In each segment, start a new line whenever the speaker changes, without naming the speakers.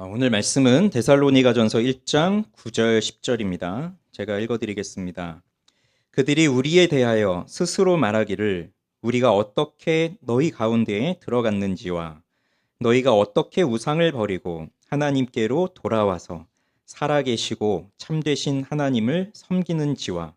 오늘 말씀은 데살로니가전서 1장 9절 10절입니다. 제가 읽어드리겠습니다. 그들이 우리에 대하여 스스로 말하기를 우리가 어떻게 너희 가운데에 들어갔는지와 너희가 어떻게 우상을 버리고 하나님께로 돌아와서 살아계시고 참되신 하나님을 섬기는지와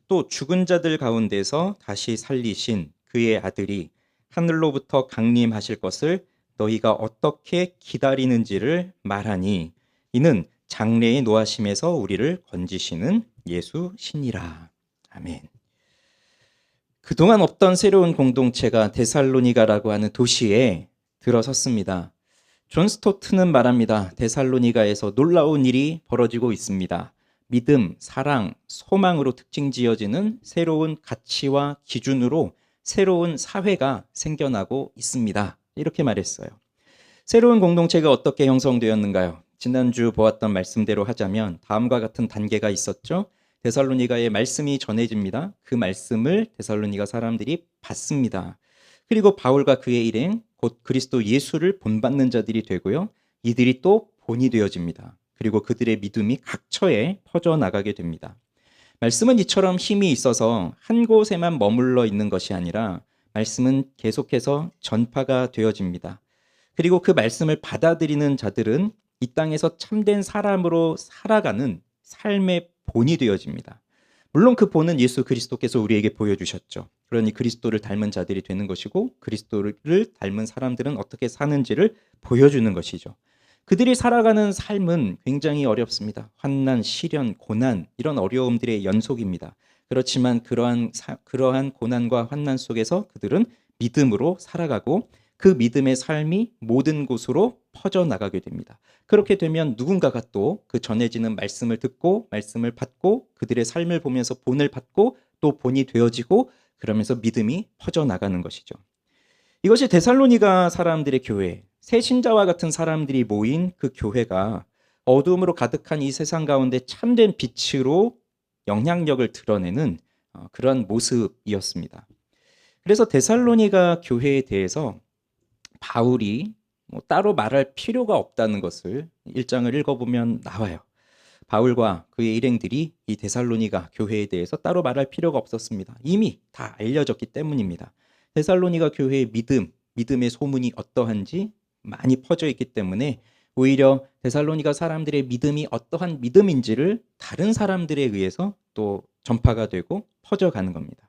또 죽은 자들 가운데서 다시 살리신 그의 아들이 하늘로부터 강림하실 것을 너희가 어떻게 기다리는지를 말하니 이는 장래의 노하심에서 우리를 건지시는 예수시니라. 아멘. 그동안 없던 새로운 공동체가 데살로니가라고 하는 도시에 들어섰습니다. 존 스토트는 말합니다. 데살로니가에서 놀라운 일이 벌어지고 있습니다. 믿음, 사랑, 소망으로 특징 지어지는 새로운 가치와 기준으로 새로운 사회가 생겨나고 있습니다. 이렇게 말했어요. 새로운 공동체가 어떻게 형성되었는가요? 지난주 보았던 말씀대로 하자면 다음과 같은 단계가 있었죠. 데살로니가의 말씀이 전해집니다. 그 말씀을 데살로니가 사람들이 받습니다. 그리고 바울과 그의 일행, 곧 그리스도 예수를 본받는 자들이 되고요. 이들이 또 본이 되어집니다. 그리고 그들의 믿음이 각처에 퍼져나가게 됩니다. 말씀은 이처럼 힘이 있어서 한 곳에만 머물러 있는 것이 아니라 말씀은 계속해서 전파가 되어집니다. 그리고 그 말씀을 받아들이는 자들은 이 땅에서 참된 사람으로 살아가는 삶의 본이 되어집니다. 물론 그 본은 예수 그리스도께서 우리에게 보여주셨죠. 그러니 그리스도를 닮은 자들이 되는 것이고 그리스도를 닮은 사람들은 어떻게 사는지를 보여주는 것이죠. 그들이 살아가는 삶은 굉장히 어렵습니다. 환난, 시련, 고난 이런 어려움들의 연속입니다. 그렇지만 그러한 고난과 환난 속에서 그들은 믿음으로 살아가고 그 믿음의 삶이 모든 곳으로 퍼져나가게 됩니다. 그렇게 되면 누군가가 또 그 전해지는 말씀을 듣고 말씀을 받고 그들의 삶을 보면서 본을 받고 또 본이 되어지고 그러면서 믿음이 퍼져나가는 것이죠. 이것이 데살로니가 사람들의 교회, 새신자와 같은 사람들이 모인 그 교회가 어둠으로 가득한 이 세상 가운데 참된 빛으로 영향력을 드러내는 그런 모습이었습니다. 그래서 데살로니가 교회에 대해서 바울이 따로 말할 필요가 없다는 것을 1장을 읽어보면 나와요. 바울과 그의 일행들이 이 데살로니가 교회에 대해서 따로 말할 필요가 없었습니다. 이미 다 알려졌기 때문입니다. 데살로니가 교회의 믿음의 소문이 어떠한지 많이 퍼져 있기 때문에 오히려 데살로니가 사람들의 믿음이 어떠한 믿음인지를 다른 사람들에 의해서 또 전파가 되고 퍼져가는 겁니다.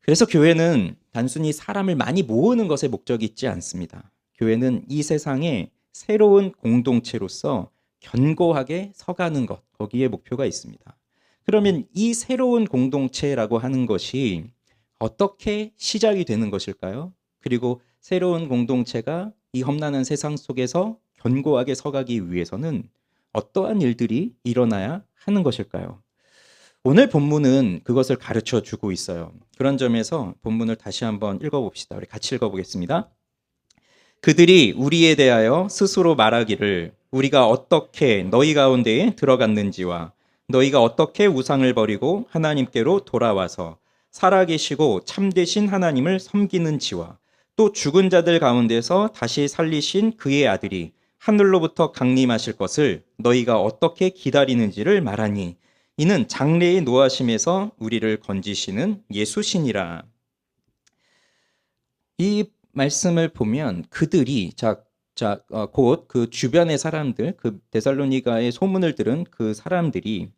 그래서 교회는 단순히 사람을 많이 모으는 것에 목적이 있지 않습니다. 교회는 이 세상에 새로운 공동체로서 견고하게 서가는 것, 거기에 목표가 있습니다. 그러면 이 새로운 공동체라고 하는 것이 어떻게 시작이 되는 것일까요? 그리고 새로운 공동체가 이 험난한 세상 속에서 견고하게 서가기 위해서는 어떠한 일들이 일어나야 하는 것일까요? 오늘 본문은 그것을 가르쳐 주고 있어요. 그런 점에서 본문을 다시 한번 읽어봅시다. 우리 같이 읽어보겠습니다. 그들이 우리에 대하여 스스로 말하기를 우리가 어떻게 너희 가운데에 들어갔는지와 너희가 어떻게 우상을 버리고 하나님께로 돌아와서 살아계시고 참되신 하나님을 섬기는지와 또 죽은 자들 가운데서 다시 살리신 그의 아들이 하늘로부터 강림하실 것을 너희가 어떻게 기다리는지를 말하니 이는 장래의 노하심에서 우리를 건지시는 예수시니라. 이 말씀을 보면 그들이 곧 그 주변의 사람들, 그 데살로니가의 소문을 들은 그 사람들이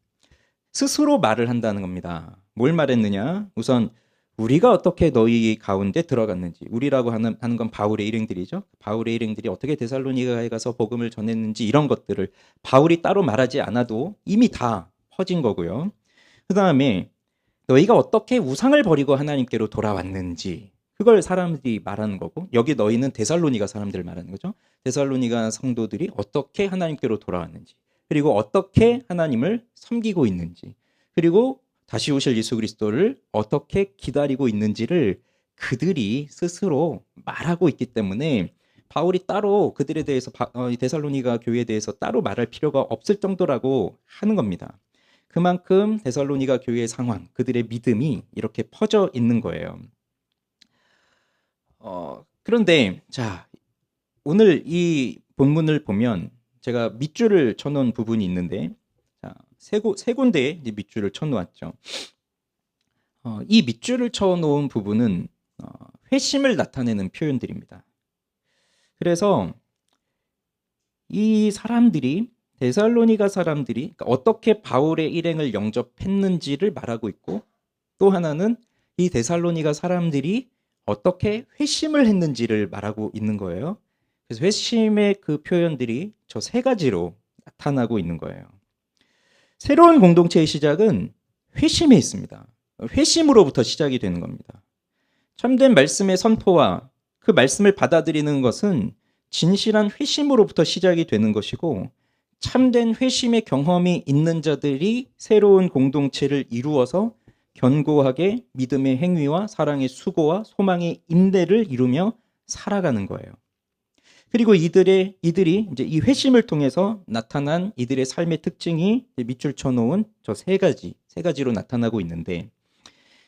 스스로 말을 한다는 겁니다. 뭘 말했느냐? 우선 우리가 어떻게 너희 가운데 들어갔는지, 우리라고 하는 건 바울의 일행들이죠. 바울의 일행들이 어떻게 데살로니가에 가서 복음을 전했는지 이런 것들을 바울이 따로 말하지 않아도 이미 다 퍼진 거고요. 그 다음에 너희가 어떻게 우상을 버리고 하나님께로 돌아왔는지 그걸 사람들이 말하는 거고, 여기 너희는 데살로니가 사람들을 말하는 거죠. 데살로니가 성도들이 어떻게 하나님께로 돌아왔는지, 그리고 어떻게 하나님을 섬기고 있는지, 그리고 다시 오실 예수 그리스도를 어떻게 기다리고 있는지를 그들이 스스로 말하고 있기 때문에 바울이 따로 그들에 대해서 데살로니가 교회에 대해서 따로 말할 필요가 없을 정도라고 하는 겁니다. 그만큼 데살로니가 교회의 상황, 그들의 믿음이 이렇게 퍼져 있는 거예요. 그런데 자, 오늘 이 본문을 보면 제가 밑줄을 쳐놓은 부분이 있는데, 자, 세 군데에 이제 밑줄을 쳐놓았죠. 이 밑줄을 쳐놓은 부분은 회심을 나타내는 표현들입니다. 그래서 이 사람들이, 데살로니가 사람들이 그러니까 어떻게 바울의 일행을 영접했는지를 말하고 있고, 또 하나는 이 데살로니가 사람들이 어떻게 회심을 했는지를 말하고 있는 거예요. 그래서 회심의 그 표현들이 저 세 가지로 나타나고 있는 거예요. 새로운 공동체의 시작은 회심에 있습니다. 회심으로부터 시작이 되는 겁니다. 참된 말씀의 선포와 그 말씀을 받아들이는 것은 진실한 회심으로부터 시작이 되는 것이고, 참된 회심의 경험이 있는 자들이 새로운 공동체를 이루어서 견고하게 믿음의 행위와 사랑의 수고와 소망의 인내를 이루며 살아가는 거예요. 그리고 이들이 이제 이 회심을 통해서 나타난 이들의 삶의 특징이 밑줄 쳐놓은 저 세 가지로 나타나고 있는데,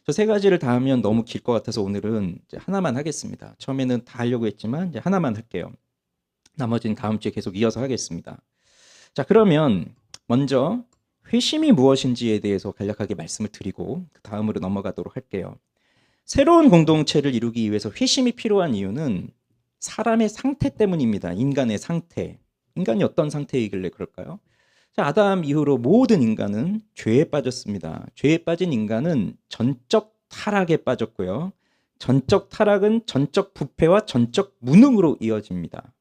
저 세 가지를 다 하면 너무 길 것 같아서 오늘은 이제 하나만 하겠습니다. 처음에는 다 하려고 했지만 이제 하나만 할게요. 나머지는 다음 주에 계속 이어서 하겠습니다. 자, 그러면 먼저 회심이 무엇인지에 대해서 간략하게 말씀을 드리고 그 다음으로 넘어가도록 할게요. 새로운 공동체를 이루기 위해서 회심이 필요한 이유는 사람의 상태 때문입니다. 인간의 상태. 인간이 어떤 상태이길래 그럴까요? 자, 아담 이후로 모든 인간은 죄에 빠졌습니다. 죄에 빠진 인간은 전적 타락에 빠졌고요. 전적 타락은 전적 부패와 전적 무능으로 이어집니다.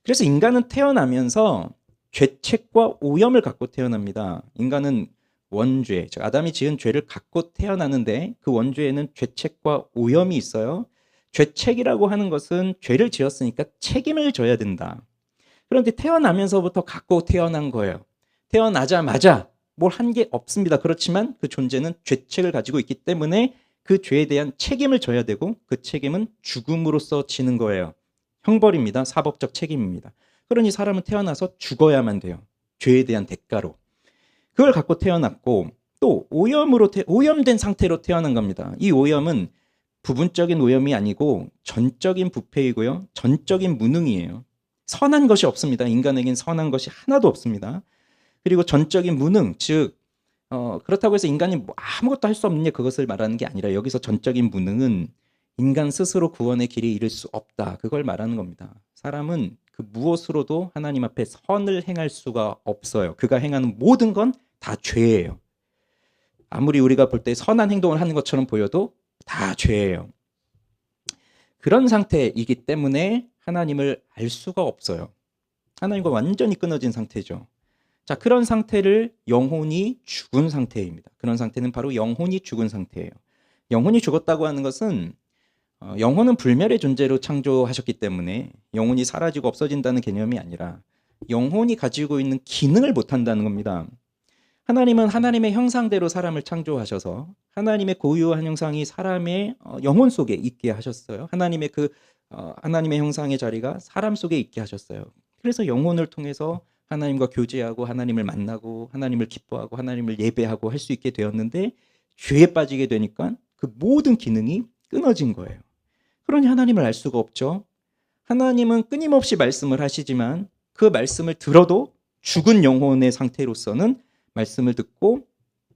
그래서 인간은 태어나면서 죄책과 오염을 갖고 태어납니다. 인간은 원죄, 즉 아담이 지은 죄를 갖고 태어나는데 그 원죄에는 죄책과 오염이 있어요. 죄책이라고 하는 것은 죄를 지었으니까 책임을 져야 된다. 그런데 태어나면서부터 갖고 태어난 거예요. 태어나자마자 뭘 한 게 없습니다. 그렇지만 그 존재는 죄책을 가지고 있기 때문에 그 죄에 대한 책임을 져야 되고, 그 책임은 죽음으로써 지는 거예요. 형벌입니다. 사법적 책임입니다. 그러니 사람은 태어나서 죽어야만 돼요. 죄에 대한 대가로. 그걸 갖고 태어났고, 또 오염된 상태로 태어난 겁니다. 이 오염은 부분적인 오염이 아니고 전적인 부패이고요. 전적인 무능이에요. 선한 것이 없습니다. 인간에겐 선한 것이 하나도 없습니다. 그리고 전적인 무능, 즉 그렇다고 해서 인간이 뭐 아무것도 할 수 없느냐 그것을 말하는 게 아니라, 여기서 전적인 무능은 인간 스스로 구원의 길에 이를 수 없다, 그걸 말하는 겁니다. 사람은 그 무엇으로도 하나님 앞에 선을 행할 수가 없어요. 그가 행하는 모든 건 다 죄예요. 아무리 우리가 볼 때 선한 행동을 하는 것처럼 보여도 다 죄예요. 그런 상태이기 때문에 하나님을 알 수가 없어요. 하나님과 완전히 끊어진 상태죠. 자, 그런 상태를 영혼이 죽은 상태입니다. 그런 상태는 바로 영혼이 죽은 상태예요. 영혼이 죽었다고 하는 것은 영혼은 불멸의 존재로 창조하셨기 때문에 영혼이 사라지고 없어진다는 개념이 아니라 영혼이 가지고 있는 기능을 못한다는 겁니다. 하나님은 하나님의 형상대로 사람을 창조하셔서 하나님의 고유한 형상이 사람의 영혼 속에 있게 하셨어요. 하나님의 형상의 자리가 사람 속에 있게 하셨어요. 그래서 영혼을 통해서 하나님과 교제하고 하나님을 만나고 하나님을 기뻐하고 하나님을 예배하고 할 수 있게 되었는데, 죄에 빠지게 되니까 그 모든 기능이 끊어진 거예요. 그러니 하나님을 알 수가 없죠. 하나님은 끊임없이 말씀을 하시지만 그 말씀을 들어도 죽은 영혼의 상태로서는 말씀을 듣고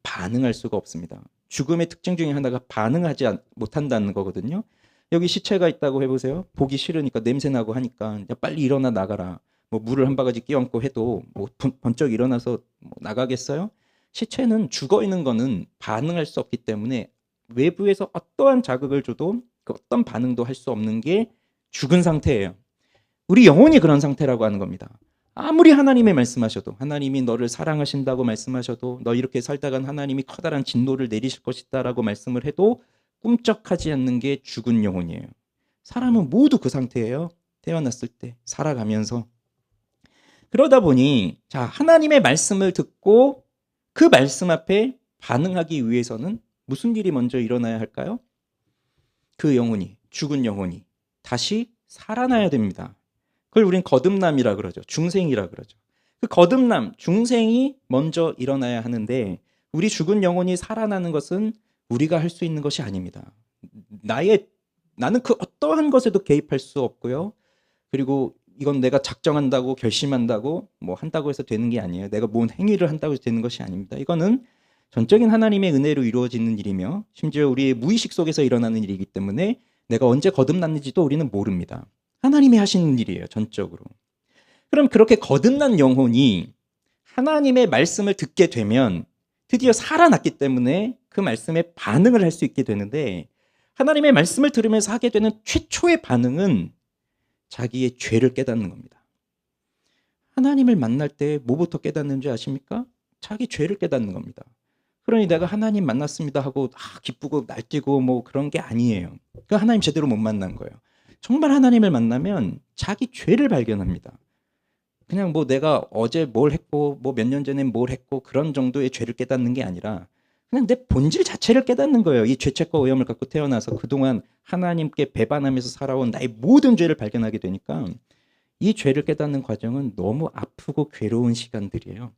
반응할 수가 없습니다. 죽음의 특징 중에 하나가 반응하지 못한다는 거거든요. 여기 시체가 있다고 해보세요. 보기 싫으니까 냄새나고 하니까 야, 빨리 일어나 나가라. 뭐 물을 한 바가지 끼얹고 해도 뭐 번쩍 일어나서 나가겠어요? 시체는 죽어 있는 거는 반응할 수 없기 때문에 외부에서 어떠한 자극을 줘도 그 어떤 반응도 할 수 없는 게 죽은 상태예요. 우리 영혼이 그런 상태라고 하는 겁니다. 아무리 하나님이 말씀하셔도, 하나님이 너를 사랑하신다고 말씀하셔도, 너 이렇게 살다간 하나님이 커다란 진노를 내리실 것이다 라고 말씀을 해도 꿈쩍하지 않는 게 죽은 영혼이에요. 사람은 모두 그 상태예요. 태어났을 때 살아가면서. 그러다 보니 자, 하나님의 말씀을 듣고 그 말씀 앞에 반응하기 위해서는 무슨 일이 먼저 일어나야 할까요? 그 영혼이, 죽은 영혼이 다시 살아나야 됩니다. 그걸 우린 거듭남이라 그러죠. 중생이라 그러죠. 그 거듭남, 중생이 먼저 일어나야 하는데, 우리 죽은 영혼이 살아나는 것은 우리가 할 수 있는 것이 아닙니다. 나는 그 어떠한 것에도 개입할 수 없고요. 그리고 이건 내가 작정한다고 결심한다고 뭐 한다고 해서 되는 게 아니에요. 내가 뭔 행위를 한다고 해서 되는 것이 아닙니다. 이거는 전적인 하나님의 은혜로 이루어지는 일이며 심지어 우리의 무의식 속에서 일어나는 일이기 때문에 내가 언제 거듭났는지도 우리는 모릅니다. 하나님이 하시는 일이에요, 전적으로. 그럼 그렇게 거듭난 영혼이 하나님의 말씀을 듣게 되면 드디어 살아났기 때문에 그 말씀에 반응을 할 수 있게 되는데, 하나님의 말씀을 들으면서 하게 되는 최초의 반응은 자기의 죄를 깨닫는 겁니다. 하나님을 만날 때 뭐부터 깨닫는 줄 아십니까? 자기 죄를 깨닫는 겁니다. 그러니 내가 하나님 만났습니다 하고 기쁘고 날뛰고 뭐 그런 게 아니에요. 그 하나님 제대로 못 만난 거예요. 정말 하나님을 만나면 자기 죄를 발견합니다. 그냥 뭐 내가 어제 뭘 했고 뭐 몇 년 전에 뭘 했고 그런 정도의 죄를 깨닫는 게 아니라 그냥 내 본질 자체를 깨닫는 거예요. 이 죄책과 오염을 갖고 태어나서 그동안 하나님께 배반하면서 살아온 나의 모든 죄를 발견하게 되니까 이 죄를 깨닫는 과정은 너무 아프고 괴로운 시간들이에요.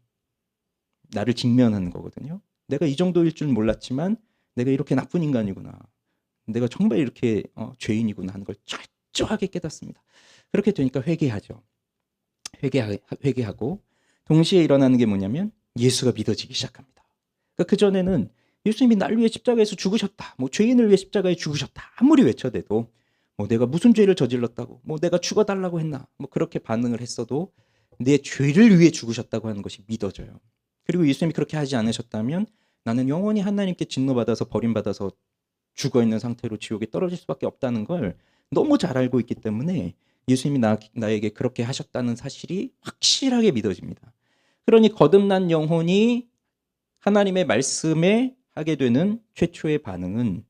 나를 직면하는 거거든요. 내가 이 정도일 줄 몰랐지만 내가 이렇게 나쁜 인간이구나. 내가 정말 이렇게 죄인이구나 하는 걸 철저하게 깨닫습니다. 그렇게 되니까 회개하죠. 회개하고 동시에 일어나는 게 뭐냐면 예수가 믿어지기 시작합니다. 그러니까 그전에는 예수님이 날 위해 십자가에서 죽으셨다. 뭐 죄인을 위해 십자가에 죽으셨다. 아무리 외쳐대도 뭐 내가 무슨 죄를 저질렀다고 뭐 내가 죽어달라고 했나 뭐 그렇게 반응을 했어도 내 죄를 위해 죽으셨다고 하는 것이 믿어져요. 그리고 예수님이 그렇게 하지 않으셨다면 나는 영원히 하나님께 진노받아서 버림받아서 죽어있는 상태로 지옥에 떨어질 수밖에 없다는 걸 너무 잘 알고 있기 때문에 예수님이 나에게 그렇게 하셨다는 사실이 확실하게 믿어집니다. 그러니 거듭난 영혼이 하나님의 말씀에 하게 되는 최초의 반응은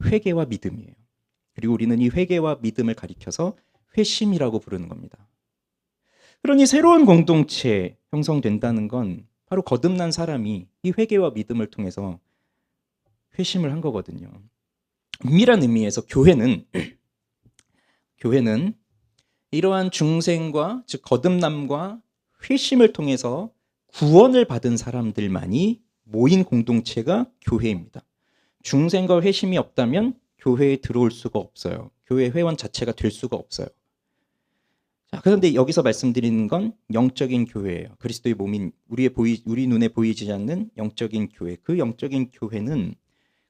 회개와 믿음이에요. 그리고 우리는 이 회개와 믿음을 가리켜서 회심이라고 부르는 겁니다. 그러니 새로운 공동체 형성된다는 건 바로 거듭난 사람이 이 회개와 믿음을 통해서 회심을 한 거거든요. 엄밀한 의미에서 교회는 이러한 중생과 즉 거듭남과 회심을 통해서 구원을 받은 사람들만이 모인 공동체가 교회입니다. 중생과 회심이 없다면 교회에 들어올 수가 없어요. 교회 회원 자체가 될 수가 없어요. 자, 그런데 여기서 말씀드리는 건 영적인 교회예요. 그리스도의 몸인 우리 눈에 보이지 않는 영적인 교회. 그 영적인 교회는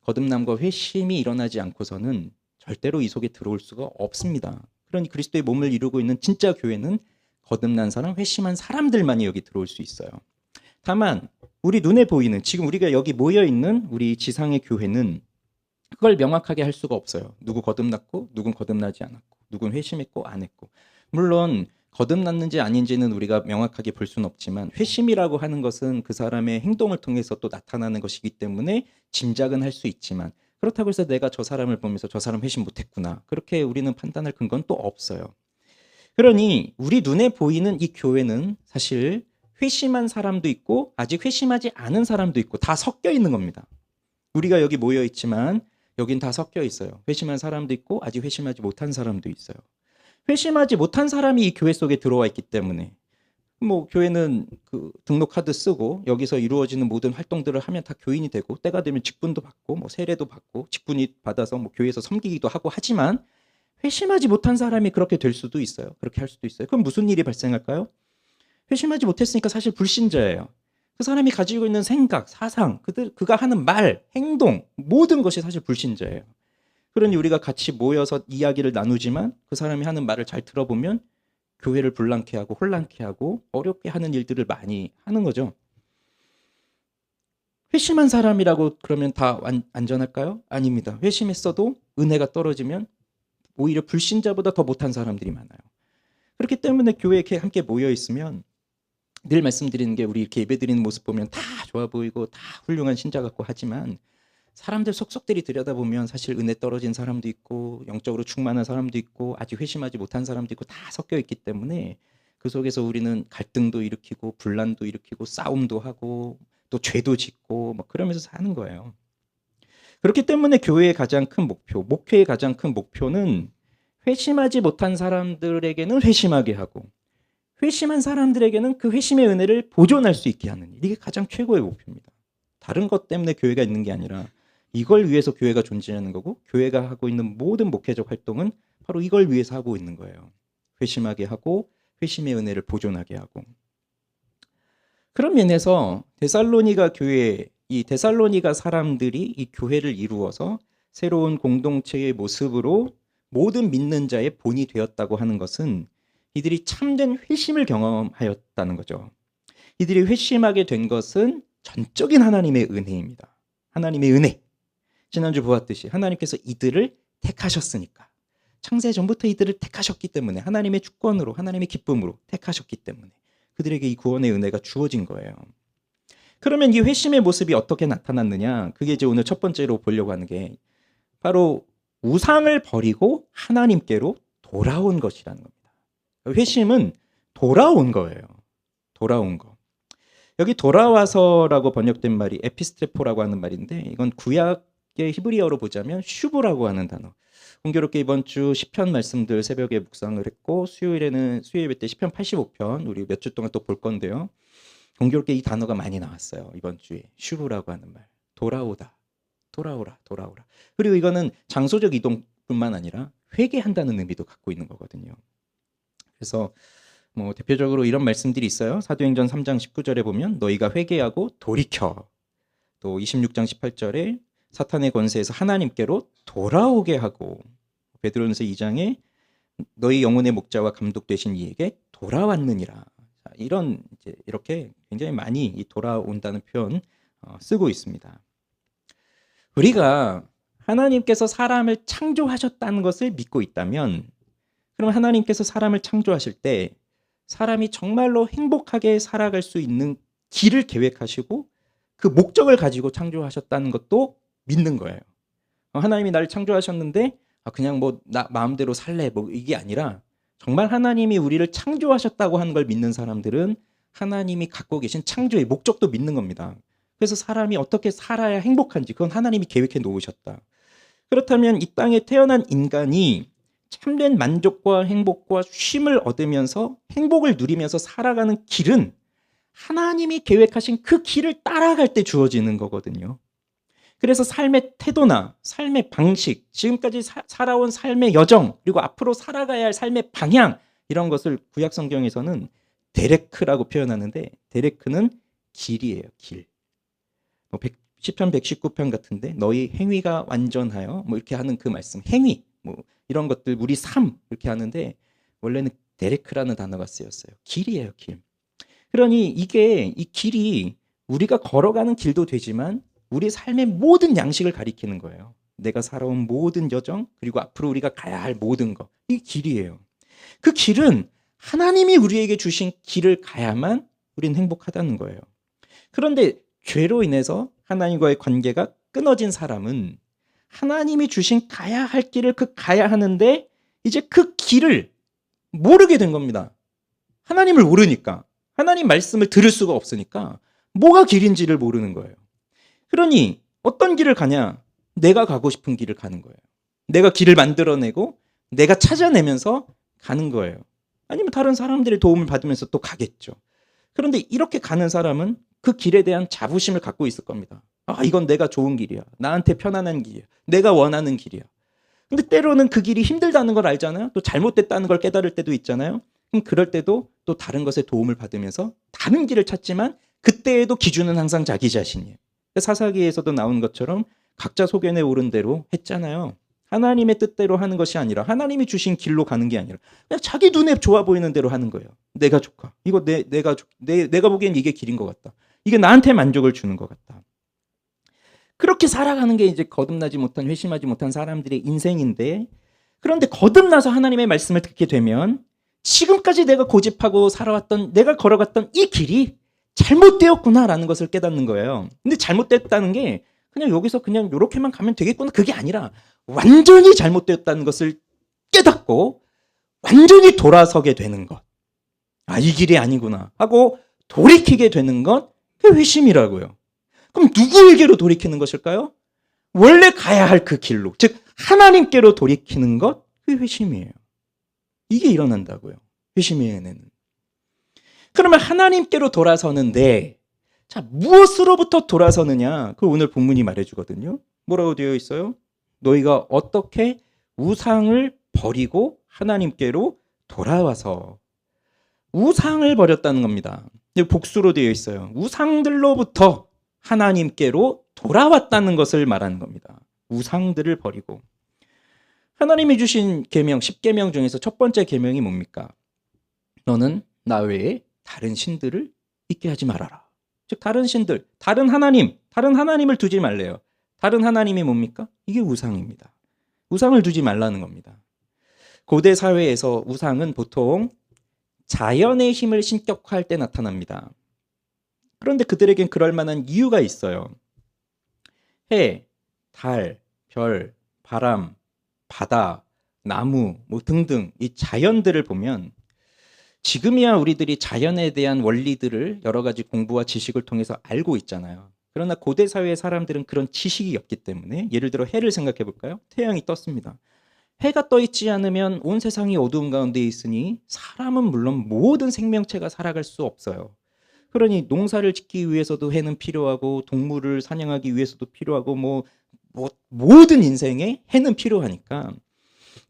거듭남과 회심이 일어나지 않고서는 절대로 이 속에 들어올 수가 없습니다. 그러니 그리스도의 몸을 이루고 있는 진짜 교회는 거듭난 사람, 회심한 사람들만이 여기 들어올 수 있어요. 다만 우리 눈에 보이는 지금 우리가 여기 모여 있는 우리 지상의 교회는 그걸 명확하게 할 수가 없어요. 누구 거듭났고 누군 거듭나지 않았고 누군 회심했고 안 했고. 물론 거듭났는지 아닌지는 우리가 명확하게 볼 수는 없지만 회심이라고 하는 것은 그 사람의 행동을 통해서 또 나타나는 것이기 때문에 짐작은 할 수 있지만 그렇다고 해서 내가 저 사람을 보면서 저 사람 회심 못했구나 그렇게 우리는 판단할 근거는 또 없어요. 그러니 우리 눈에 보이는 이 교회는 사실 회심한 사람도 있고 아직 회심하지 않은 사람도 있고 다 섞여 있는 겁니다. 우리가 여기 모여 있지만 여긴 다 섞여 있어요. 회심한 사람도 있고 아직 회심하지 못한 사람도 있어요. 회심하지 못한 사람이 이 교회 속에 들어와 있기 때문에 뭐 교회는 그 등록 카드 쓰고 여기서 이루어지는 모든 활동들을 하면 다 교인이 되고 때가 되면 직분도 받고 뭐 세례도 받고 직분이 받아서 뭐 교회에서 섬기기도 하고 하지만 회심하지 못한 사람이 그렇게 될 수도 있어요. 그렇게 할 수도 있어요. 그럼 무슨 일이 발생할까요? 회심하지 못했으니까 사실 불신자예요. 그 사람이 가지고 있는 생각, 사상, 그가 하는 말, 행동 모든 것이 사실 불신자예요. 그러니 우리가 같이 모여서 이야기를 나누지만 그 사람이 하는 말을 잘 들어보면 교회를 불난케 하고 혼란케 하고 어렵게 하는 일들을 많이 하는 거죠. 회심한 사람이라고 그러면 다 안전할까요? 아닙니다. 회심했어도 은혜가 떨어지면 오히려 불신자보다 더 못한 사람들이 많아요. 그렇기 때문에 교회에 이렇게 함께 모여 있으면 늘 말씀드리는 게 우리 이렇게 예배드리는 모습 보면 다 좋아 보이고 다 훌륭한 신자 같고 하지만 사람들 속속들이 들여다보면 사실 은혜 떨어진 사람도 있고 영적으로 충만한 사람도 있고 아직 회심하지 못한 사람도 있고 다 섞여 있기 때문에 그 속에서 우리는 갈등도 일으키고 분란도 일으키고 싸움도 하고 또 죄도 짓고 막 그러면서 사는 거예요. 그렇기 때문에 교회의 가장 큰 목표의 가장 큰 목표는 회심하지 못한 사람들에게는 회심하게 하고 회심한 사람들에게는 그 회심의 은혜를 보존할 수 있게 하는 일. 이게 가장 최고의 목표입니다. 다른 것 때문에 교회가 있는 게 아니라 이걸 위해서 교회가 존재하는 거고 교회가 하고 있는 모든 목회적 활동은 바로 이걸 위해서 하고 있는 거예요. 회심하게 하고 회심의 은혜를 보존하게 하고. 그런 면에서 데살로니가 교회, 이 데살로니가 사람들이 이 교회를 이루어서 새로운 공동체의 모습으로 모든 믿는 자의 본이 되었다고 하는 것은 이들이 참된 회심을 경험하였다는 거죠. 이들이 회심하게 된 것은 전적인 하나님의 은혜입니다. 하나님의 은혜. 지난주 보았듯이 하나님께서 이들을 택하셨으니까. 창세 전부터 이들을 택하셨기 때문에, 하나님의 주권으로, 하나님의 기쁨으로 택하셨기 때문에 그들에게 이 구원의 은혜가 주어진 거예요. 그러면 이 회심의 모습이 어떻게 나타났느냐? 그게 이제 오늘 첫 번째로 보려고 하는 게 바로 우상을 버리고 하나님께로 돌아온 것이라는 겁니다. 회심은 돌아온 거예요. 돌아온 거. 여기 돌아와서라고 번역된 말이 에피스트레포라고 하는 말인데, 이건 구약의 히브리어로 보자면 슈브라고 하는 단어. 공교롭게 이번 주 시편 말씀들 새벽에 묵상을 했고, 수요일 때 시편 85편 우리 몇 주 동안 또 볼 건데요. 공교롭게 이 단어가 많이 나왔어요. 이번 주에 슈브라고 하는 말. 돌아오다. 돌아오라. 돌아오라. 그리고 이거는 장소적 이동뿐만 아니라 회개한다는 의미도 갖고 있는 거거든요. 그래서 뭐 대표적으로 이런 말씀들이 있어요. 사도행전 3장 19절에 보면 너희가 회개하고 돌이켜. 또 26장 18절에 사탄의 권세에서 하나님께로 돌아오게 하고, 베드로전서 2장에 너희 영혼의 목자와 감독 되신 이에게 돌아왔느니라. 이런 이렇게 굉장히 많이 이 돌아온다는 표현 쓰고 있습니다. 우리가 하나님께서 사람을 창조하셨다는 것을 믿고 있다면, 그럼 하나님께서 사람을 창조하실 때 사람이 정말로 행복하게 살아갈 수 있는 길을 계획하시고 그 목적을 가지고 창조하셨다는 것도 믿는 거예요. 하나님이 나를 창조하셨는데 그냥 뭐 나 마음대로 살래 뭐 이게 아니라, 정말 하나님이 우리를 창조하셨다고 하는 걸 믿는 사람들은 하나님이 갖고 계신 창조의 목적도 믿는 겁니다. 그래서 사람이 어떻게 살아야 행복한지 그건 하나님이 계획해 놓으셨다. 그렇다면 이 땅에 태어난 인간이 참된 만족과 행복과 쉼을 얻으면서 행복을 누리면서 살아가는 길은 하나님이 계획하신 그 길을 따라갈 때 주어지는 거거든요. 그래서 삶의 태도나 삶의 방식, 지금까지 살아온 삶의 여정, 그리고 앞으로 살아가야 할 삶의 방향, 이런 것을 구약 성경에서는 데레크라고 표현하는데, 데레크는 길이에요. 길. 뭐 시편 119편 같은데 너희 행위가 완전하여 뭐 이렇게 하는 그 말씀, 행위 뭐 이런 것들, 우리 삶 이렇게 하는데 원래는 데레크라는 단어가 쓰였어요. 길이에요. 길. 그러니 이 길이 우리가 걸어가는 길도 되지만 우리 삶의 모든 양식을 가리키는 거예요. 내가 살아온 모든 여정, 그리고 앞으로 우리가 가야 할 모든 것, 이 길이에요. 그 길은 하나님이 우리에게 주신 길을 가야만 우리는 행복하다는 거예요. 그런데 죄로 인해서 하나님과의 관계가 끊어진 사람은 하나님이 주신 가야 할 길을 가야 하는데 이제 그 길을 모르게 된 겁니다. 하나님을 모르니까, 하나님 말씀을 들을 수가 없으니까 뭐가 길인지를 모르는 거예요. 그러니 어떤 길을 가냐? 내가 가고 싶은 길을 가는 거예요. 내가 길을 만들어내고 내가 찾아내면서 가는 거예요. 아니면 다른 사람들의 도움을 받으면서 또 가겠죠. 그런데 이렇게 가는 사람은 그 길에 대한 자부심을 갖고 있을 겁니다. 이건 내가 좋은 길이야. 나한테 편안한 길이야. 내가 원하는 길이야. 근데 때로는 그 길이 힘들다는 걸 알잖아요. 또 잘못됐다는 걸 깨달을 때도 있잖아요. 그럼 그럴 때도 또 다른 것의 도움을 받으면서 다른 길을 찾지만 그때에도 기준은 항상 자기 자신이에요. 사사기에서도 나온 것처럼 각자 소견에 오른 대로 했잖아요. 하나님의 뜻대로 하는 것이 아니라, 하나님이 주신 길로 가는 게 아니라 그냥 자기 눈에 좋아 보이는 대로 하는 거예요. 내가 좋아. 이거 내가 보기엔 이게 길인 것 같다. 이게 나한테 만족을 주는 것 같다. 그렇게 살아가는 게 이제 거듭나지 못한, 회심하지 못한 사람들의 인생인데, 그런데 거듭나서 하나님의 말씀을 듣게 되면 지금까지 내가 고집하고 살아왔던, 내가 걸어갔던 이 길이 잘못되었구나라는 것을 깨닫는 거예요. 근데 잘못됐다는 게 그냥 여기서 그냥 이렇게만 가면 되겠구나, 그게 아니라 완전히 잘못되었다는 것을 깨닫고 완전히 돌아서게 되는 것. 이 길이 아니구나 하고 돌이키게 되는 것, 그게 회심이라고요. 그럼 누구에게로 돌이키는 것일까요? 원래 가야 할 그 길로, 즉 하나님께로 돌이키는 것, 그게 회심이에요. 이게 일어난다고요. 회심의 은혜는. 그러면 하나님께로 돌아서는데, 자, 무엇으로부터 돌아서느냐? 그걸 오늘 본문이 말해주거든요. 뭐라고 되어 있어요? 너희가 어떻게 우상을 버리고 하나님께로 돌아와서. 우상을 버렸다는 겁니다. 복수로 되어 있어요. 우상들로부터 하나님께로 돌아왔다는 것을 말하는 겁니다. 우상들을 버리고. 하나님이 주신 계명 10계명 중에서 첫 번째 계명이 뭡니까? 너는 나 외에 다른 신들을 있게 하지 말아라. 즉 다른 신들, 다른 하나님을 두지 말래요. 다른 하나님이 뭡니까? 이게 우상입니다. 우상을 두지 말라는 겁니다. 고대 사회에서 우상은 보통 자연의 힘을 신격화할 때 나타납니다. 그런데 그들에겐 그럴 만한 이유가 있어요. 해, 달, 별, 바람, 바다, 나무 등등 이 자연들을 보면 지금이야 우리들이 자연에 대한 원리들을 여러 가지 공부와 지식을 통해서 알고 있잖아요. 그러나 고대 사회의 사람들은 그런 지식이 없기 때문에 예를 들어 해를 생각해 볼까요? 태양이 떴습니다. 해가 떠 있지 않으면 온 세상이 어두움 가운데 있으니 사람은 물론 모든 생명체가 살아갈 수 없어요. 그러니 농사를 짓기 위해서도 해는 필요하고 동물을 사냥하기 위해서도 필요하고 모든 인생에 해는 필요하니까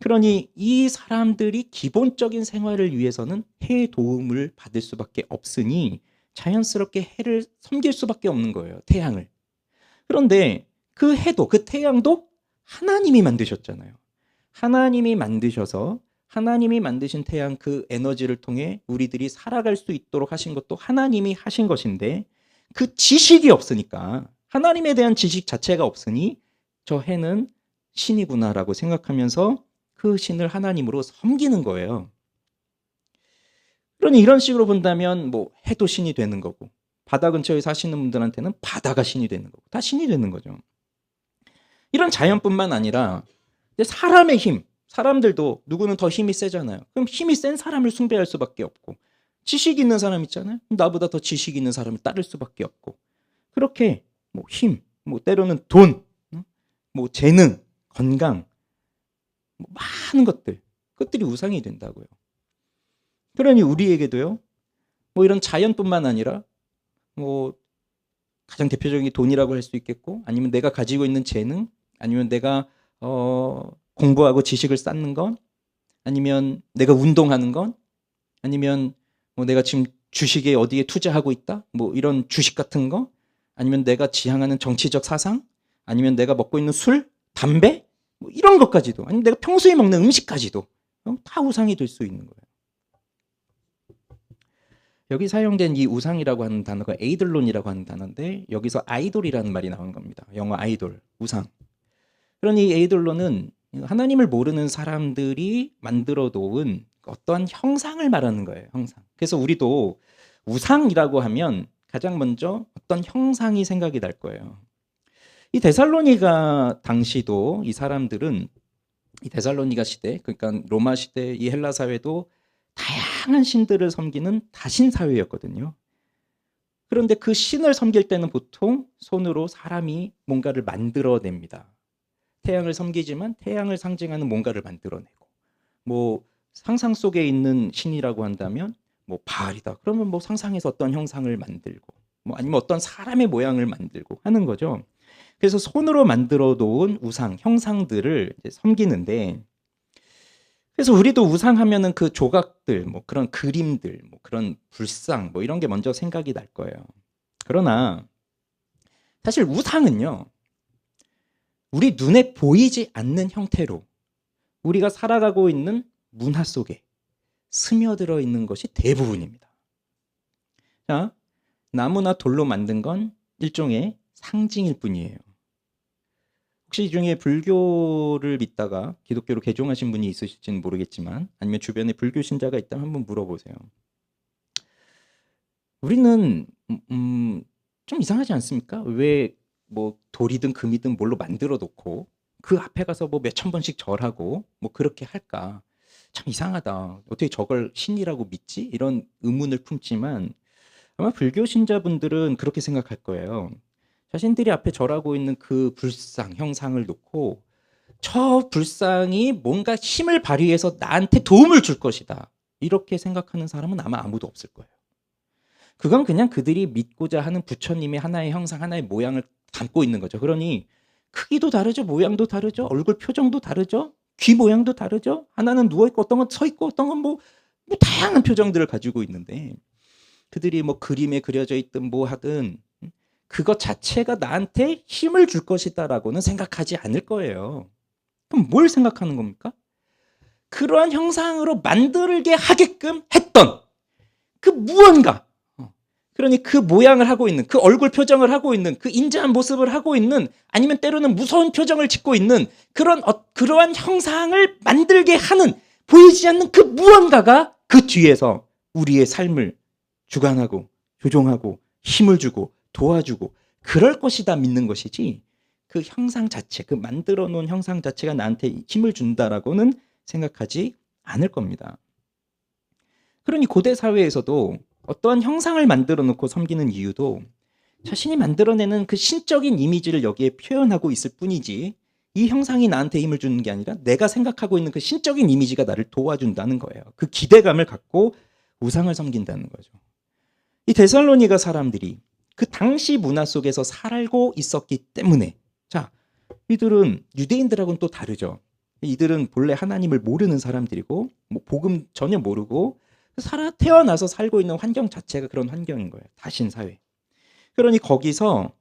그러니 이 사람들이 기본적인 생활을 위해서는 해의 도움을 받을 수밖에 없으니 자연스럽게 해를 섬길 수밖에 없는 거예요. 태양을. 그런데 그 해도 그 태양도 하나님이 만드셨잖아요. 하나님이 만드셔서 하나님이 만드신 태양 그 에너지를 통해 우리들이 살아갈 수 있도록 하신 것도 하나님이 하신 것인데 그 지식이 없으니까 하나님에 대한 지식 자체가 없으니 저 해는 신이구나라고 생각하면서 그 신을 하나님으로 섬기는 거예요. 그러니 이런 식으로 본다면 해도 신이 되는 거고 바다 근처에 사시는 분들한테는 바다가 신이 되는 거고 다 신이 되는 거죠. 이런 자연뿐만 아니라 사람의 힘, 사람들도 누구는 더 힘이 세잖아요. 그럼 힘이 센 사람을 숭배할 수밖에 없고 지식 있는 사람 있잖아요. 나보다 더 지식 있는 사람을 따를 수밖에 없고 그렇게 힘, 때로는 돈, 재능, 건강 많은 것들이 우상이 된다고요. 그러니 우리에게도요. 이런 자연뿐만 아니라 가장 대표적인 돈이라고 할 수 있겠고 아니면 내가 가지고 있는 재능 아니면 내가 공부하고 지식을 쌓는 건 아니면 내가 운동하는 건 아니면 내가 지금 주식에 어디에 투자하고 있다 이런 주식 같은 거 아니면 내가 지향하는 정치적 사상 아니면 내가 먹고 있는 술, 담배 이런 것까지도 아니면 내가 평소에 먹는 음식까지도 다 우상이 될 수 있는 거예요. 여기 사용된 이 우상이라고 하는 단어가 에이들론이라고 하는 단어인데 여기서 아이돌이라는 말이 나온 겁니다. 영어 아이돌, 우상. 그러니 에이돌론은 하나님을 모르는 사람들이 만들어 놓은 어떠한 형상을 말하는 거예요. 형상. 그래서 우리도 우상이라고 하면 가장 먼저 어떤 형상이 생각이 날 거예요. 이 데살로니가 당시도 이 사람들은 이 데살로니가 시대, 그러니까 로마 시대 이 헬라 사회도 다양한 신들을 섬기는 다신 사회였거든요. 그런데 그 신을 섬길 때는 보통 손으로 사람이 뭔가를 만들어냅니다. 태양을 섬기지만 태양을 상징하는 뭔가를 만들어내고 상상 속에 있는 신이라고 한다면 바알이다. 그러면 상상해서 어떤 형상을 만들고 아니면 어떤 사람의 모양을 만들고 하는 거죠. 그래서 손으로 만들어 놓은 우상, 형상들을 이제 섬기는데 그래서 우리도 우상하면은 그 조각들, 그런 그림들, 그런 불상, 이런 게 먼저 생각이 날 거예요. 그러나 사실 우상은요, 우리 눈에 보이지 않는 형태로 우리가 살아가고 있는 문화 속에 스며들어 있는 것이 대부분입니다. 자, 나무나 돌로 만든 건 일종의 상징일 뿐이에요. 혹시 이 중에 불교를 믿다가 기독교로 개종하신 분이 있으실지는 모르겠지만 아니면 주변에 불교 신자가 있다면 한번 물어보세요. 우리는 좀 이상하지 않습니까? 왜 돌이든 금이든 뭘로 만들어 놓고 그 앞에 가서 몇천 번씩 절하고 그렇게 할까? 참 이상하다. 어떻게 저걸 신이라고 믿지? 이런 의문을 품지만 아마 불교 신자분들은 그렇게 생각할 거예요. 자신들이 앞에 절하고 있는 그 불상, 형상을 놓고 저 불상이 뭔가 힘을 발휘해서 나한테 도움을 줄 것이다. 이렇게 생각하는 사람은 아마 아무도 없을 거예요. 그건 그냥 그들이 믿고자 하는 부처님의 하나의 형상, 하나의 모양을 담고 있는 거죠. 그러니 크기도 다르죠. 모양도 다르죠. 얼굴 표정도 다르죠. 귀 모양도 다르죠. 하나는 누워있고 어떤 건 서있고 어떤 건 뭐 다양한 표정들을 가지고 있는데 그들이 뭐 그림에 그려져 있든 뭐 하든 그것 자체가 나한테 힘을 줄 것이다라고는 생각하지 않을 거예요. 그럼 뭘 생각하는 겁니까? 그러한 형상으로 만들게 하게끔 했던 그 무언가, 그러니 그 모양을 하고 있는, 그 얼굴 표정을 하고 있는, 그 인자한 모습을 하고 있는, 아니면 때로는 무서운 표정을 짓고 있는 그러한 형상을 만들게 하는, 보이지 않는 그 무언가가 그 뒤에서 우리의 삶을 주관하고 조종하고 힘을 주고 도와주고 그럴 것이다 믿는 것이지, 그 형상 자체, 그 만들어 놓은 형상 자체가 나한테 힘을 준다라고는 생각하지 않을 겁니다. 그러니 고대 사회에서도 어떠한 형상을 만들어 놓고 섬기는 이유도 자신이 만들어내는 그 신적인 이미지를 여기에 표현하고 있을 뿐이지, 이 형상이 나한테 힘을 주는 게 아니라 내가 생각하고 있는 그 신적인 이미지가 나를 도와준다는 거예요. 그 기대감을 갖고 우상을 섬긴다는 거죠. 이 데살로니가 사람들이 그 당시 문화 속에서 살고 있었기 때문에, 자, 이들은 유대인들하고는 또 다르죠. 이들은 본래 하나님을 모르는 사람들이고 뭐 복음 전혀 모르고 태어나서 살고 있는 환경 자체가 그런 환경인 거예요. 다신 사회. 그러니 거기서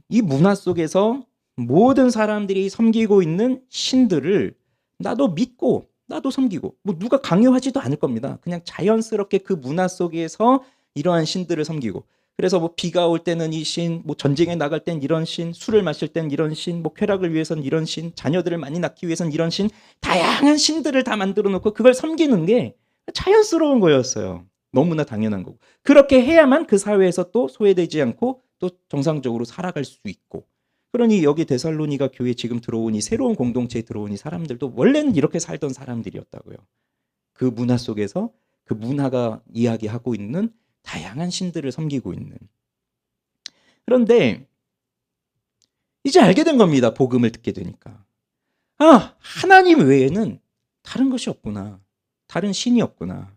이 문화 속에서 모든 사람들이 섬기고 있는 신들을 나도 믿고 나도 섬기고, 뭐 누가 강요하지도 않을 겁니다. 그냥 자연스럽게 그 문화 속에서 이러한 신들을 섬기고, 그래서 뭐 비가 올 때는 이 신, 뭐 전쟁에 나갈 땐 이런 신, 술을 마실 땐 이런 신, 뭐 쾌락을 위해선 이런 신, 자녀들을 많이 낳기 위해선 이런 신, 다양한 신들을 다 만들어 놓고 그걸 섬기는 게 자연스러운 거였어요. 너무나 당연한 거고. 그렇게 해야만 그 사회에서 또 소외되지 않고 또 정상적으로 살아갈 수 있고. 그러니 여기 데살로니가 교회에 지금 들어오니, 새로운 공동체에 들어오니 사람들도 원래는 이렇게 살던 사람들이었다고요. 그 문화 속에서 그 문화가 이야기하고 있는 다양한 신들을 섬기고 있는. 그런데 이제 알게 된 겁니다. 복음을 듣게 되니까. 아, 하나님 외에는 다른 것이 없구나. 다른 신이 없구나.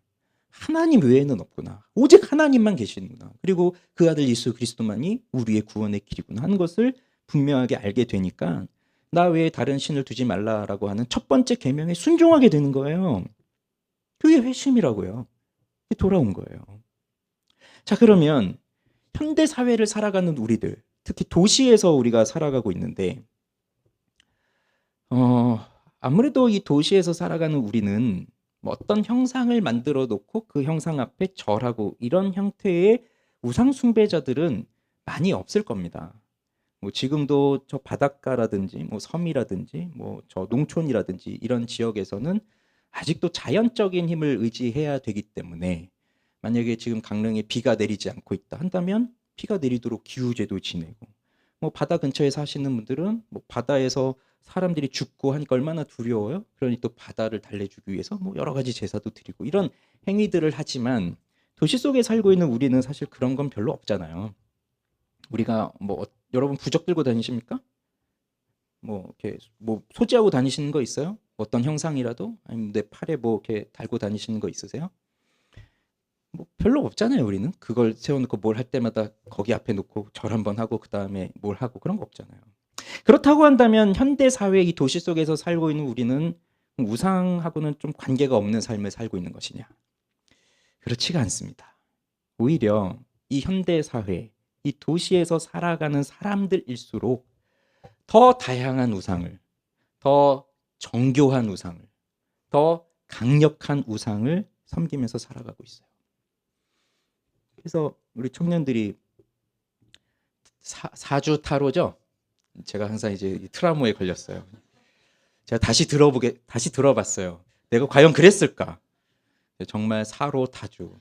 하나님 외에는 없구나. 오직 하나님만 계시는구나. 그리고 그 아들 예수 그리스도만이 우리의 구원의 길이구나 하는 것을 분명하게 알게 되니까 나 외에 다른 신을 두지 말라라고 하는 첫 번째 계명에 순종하게 되는 거예요. 그게 회심이라고요. 그게 돌아온 거예요. 자, 그러면 현대 사회를 살아가는 우리들, 특히 도시에서 우리가 살아가고 있는데, 아무래도 이 도시에서 살아가는 우리는 뭐 어떤 형상을 만들어 놓고 그 형상 앞에 절하고 이런 형태의 우상 숭배자들은 많이 없을 겁니다. 뭐 지금도 저 바닷가라든지 뭐 섬이라든지 뭐 저 농촌이라든지 이런 지역에서는 아직도 자연적인 힘을 의지해야 되기 때문에, 만약에 지금 강릉에 비가 내리지 않고 있다 한다면 비가 내리도록 기우제도 지내고, 뭐 바다 근처에 사시는 분들은 뭐 바다에서 사람들이 죽고 하니까 얼마나 두려워요. 그러니 또 바다를 달래주기 위해서 뭐 여러 가지 제사도 드리고 이런 행위들을 하지만, 도시 속에 살고 있는 우리는 사실 그런 건 별로 없잖아요. 우리가 뭐 여러분 부적 들고 다니십니까? 뭐 이렇게 뭐 소지하고 다니시는 거 있어요? 어떤 형상이라도? 아니면 내 팔에 뭐 이렇게 달고 다니시는 거 있으세요? 뭐 별로 없잖아요. 우리는 그걸 세워놓고 뭘 할 때마다 거기 앞에 놓고 절 한번 하고 그 다음에 뭘 하고 그런 거 없잖아요. 그렇다고 한다면 현대 사회 이 도시 속에서 살고 있는 우리는 우상하고는 좀 관계가 없는 삶을 살고 있는 것이냐? 그렇지가 않습니다. 오히려 이 현대 사회, 이 도시에서 살아가는 사람들일수록 더 다양한 우상을, 더 정교한 우상을, 더 강력한 우상을 섬기면서 살아가고 있어요. 그래서 우리 청년들이 사주 타로죠. 제가 항상 이제 트라우마에 걸렸어요. 제가 다시 들어봤어요. 내가 과연 그랬을까? 정말 사로 타주,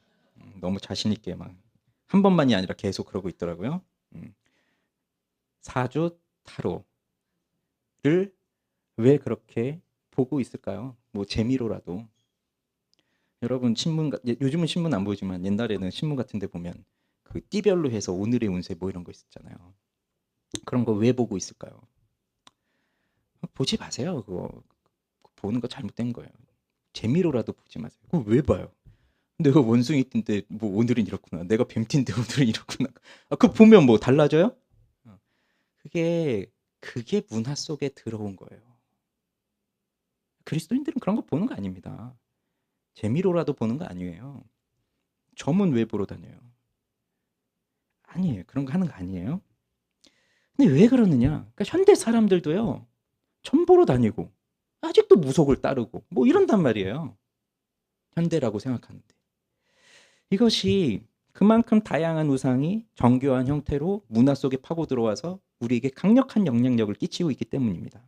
너무 자신 있게 막 한 번만이 아니라 계속 그러고 있더라고요. 사주 타로를 왜 그렇게 보고 있을까요? 뭐 재미로라도. 여러분 요즘은 신문 안 보지만 옛날에는 신문 같은 데 보면 그 띠별로 해서 오늘의 운세 뭐 이런 거 있었잖아요. 그런 거 왜 보고 있을까요? 보지 마세요. 그거 보는 거 잘못된 거예요. 재미로라도 보지 마세요. 그거 왜 봐요? 내가 원숭이띠인데 뭐 오늘은 이렇구나. 내가 뱀띠인데 오늘은 이렇구나. 그거 보면 뭐 달라져요? 그게 문화 속에 들어온 거예요. 그리스도인들은 그런 거 보는 거 아닙니다. 재미로라도 보는 거 아니에요. 점은 왜 보러 다녀요? 아니에요. 그런 거 하는 거 아니에요. 근데 왜 그러느냐? 그러니까 현대 사람들도요. 점 보러 다니고 아직도 무속을 따르고 뭐 이런단 말이에요. 현대라고 생각하는데. 이것이 그만큼 다양한 우상이 정교한 형태로 문화 속에 파고 들어와서 우리에게 강력한 영향력을 끼치고 있기 때문입니다.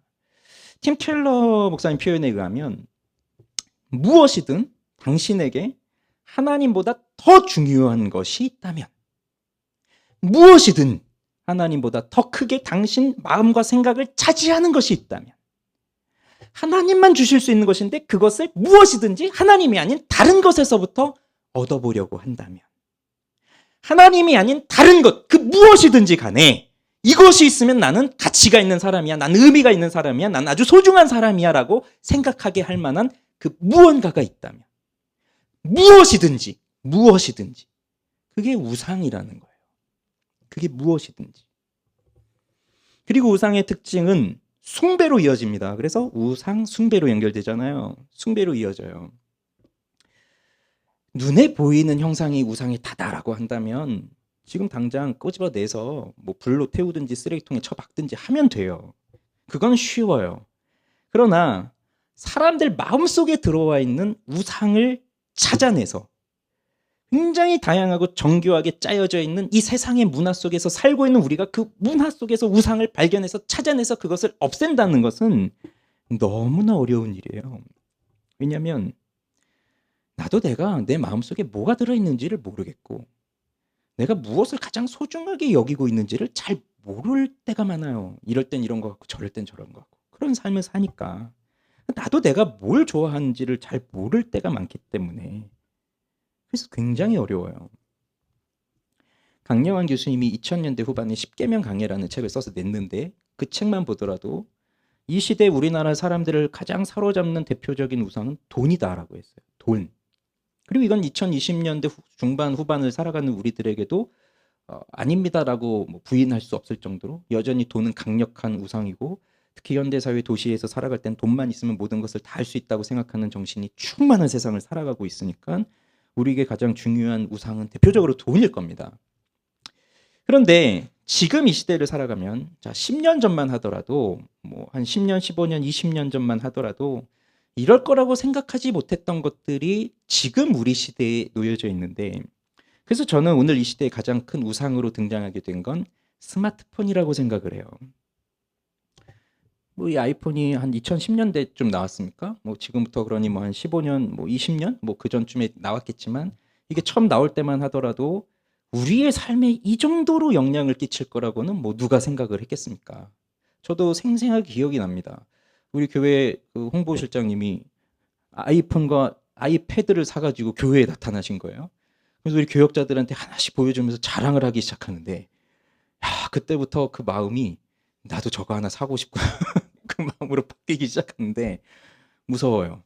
팀 켈러 목사님 표현에 의하면 무엇이든 당신에게 하나님보다 더 중요한 것이 있다면, 무엇이든 하나님보다 더 크게 당신 마음과 생각을 차지하는 것이 있다면, 하나님만 주실 수 있는 것인데 그것을 무엇이든지 하나님이 아닌 다른 것에서부터 얻어보려고 한다면, 하나님이 아닌 다른 것, 그 무엇이든지 간에 이것이 있으면 나는 가치가 있는 사람이야, 난 의미가 있는 사람이야, 난 아주 소중한 사람이야 라고 생각하게 할 만한 그 무언가가 있다면, 무엇이든지 그게 우상이라는 거예요. 그게 무엇이든지. 그리고 우상의 특징은 숭배로 이어집니다. 그래서 우상 숭배로 연결되잖아요. 숭배로 이어져요. 눈에 보이는 형상이 우상이 다다라고 한다면 지금 당장 꼬집어내서 뭐 불로 태우든지 쓰레기통에 처박든지 하면 돼요. 그건 쉬워요. 그러나 사람들 마음속에 들어와 있는 우상을 찾아내서 굉장히 다양하고 정교하게 짜여져 있는 이 세상의 문화 속에서 살고 있는 우리가 그 문화 속에서 우상을 발견해서 찾아내서 그것을 없앤다는 것은 너무나 어려운 일이에요. 왜냐하면 나도 내가 내 마음속에 뭐가 들어있는지를 모르겠고 내가 무엇을 가장 소중하게 여기고 있는지를 잘 모를 때가 많아요. 이럴 땐 이런 것 같고 저럴 땐 저런 것 같고 그런 삶을 사니까 나도 내가 뭘 좋아하는지를 잘 모를 때가 많기 때문에 그래서 굉장히 어려워요. 강려환 교수님이 2000년대 후반에 10계명 강해라는 책을 써서 냈는데 그 책만 보더라도 이 시대 우리나라 사람들을 가장 사로잡는 대표적인 우상은 돈이다라고 했어요. 돈. 그리고 이건 2020년대 중반 후반을 살아가는 우리들에게도 아닙니다라고 뭐 부인할 수 없을 정도로 여전히 돈은 강력한 우상이고 특히 현대사회 도시에서 살아갈 땐 돈만 있으면 모든 것을 다 할 수 있다고 생각하는 정신이 충만한 세상을 살아가고 있으니까 우리에게 가장 중요한 우상은 대표적으로 돈일 겁니다. 그런데 지금 이 시대를 살아가면 자 10년 전만 하더라도 뭐 한 10년, 15년, 20년 전만 하더라도 이럴 거라고 생각하지 못했던 것들이 지금 우리 시대에 놓여져 있는데 그래서 저는 오늘 이 시대의 가장 큰 우상으로 등장하게 된 건 스마트폰이라고 생각을 해요. 뭐 이 아이폰이 한 2010년대쯤 나왔습니까? 뭐 지금부터 그러니 뭐 한 15년, 뭐 20년, 뭐 그 전쯤에 나왔겠지만 이게 처음 나올 때만 하더라도 우리의 삶에 이 정도로 영향을 끼칠 거라고는 뭐 누가 생각을 했겠습니까? 저도 생생하게 기억이 납니다. 우리 교회 그 홍보실장님이 아이폰과 아이패드를 사가지고 교회에 나타나신 거예요. 그래서 우리 교역자들한테 하나씩 보여주면서 자랑을 하기 시작하는데 야, 그때부터 그 마음이 나도 저거 하나 사고 싶고 그 마음으로 바뀌기 시작하는데 무서워요.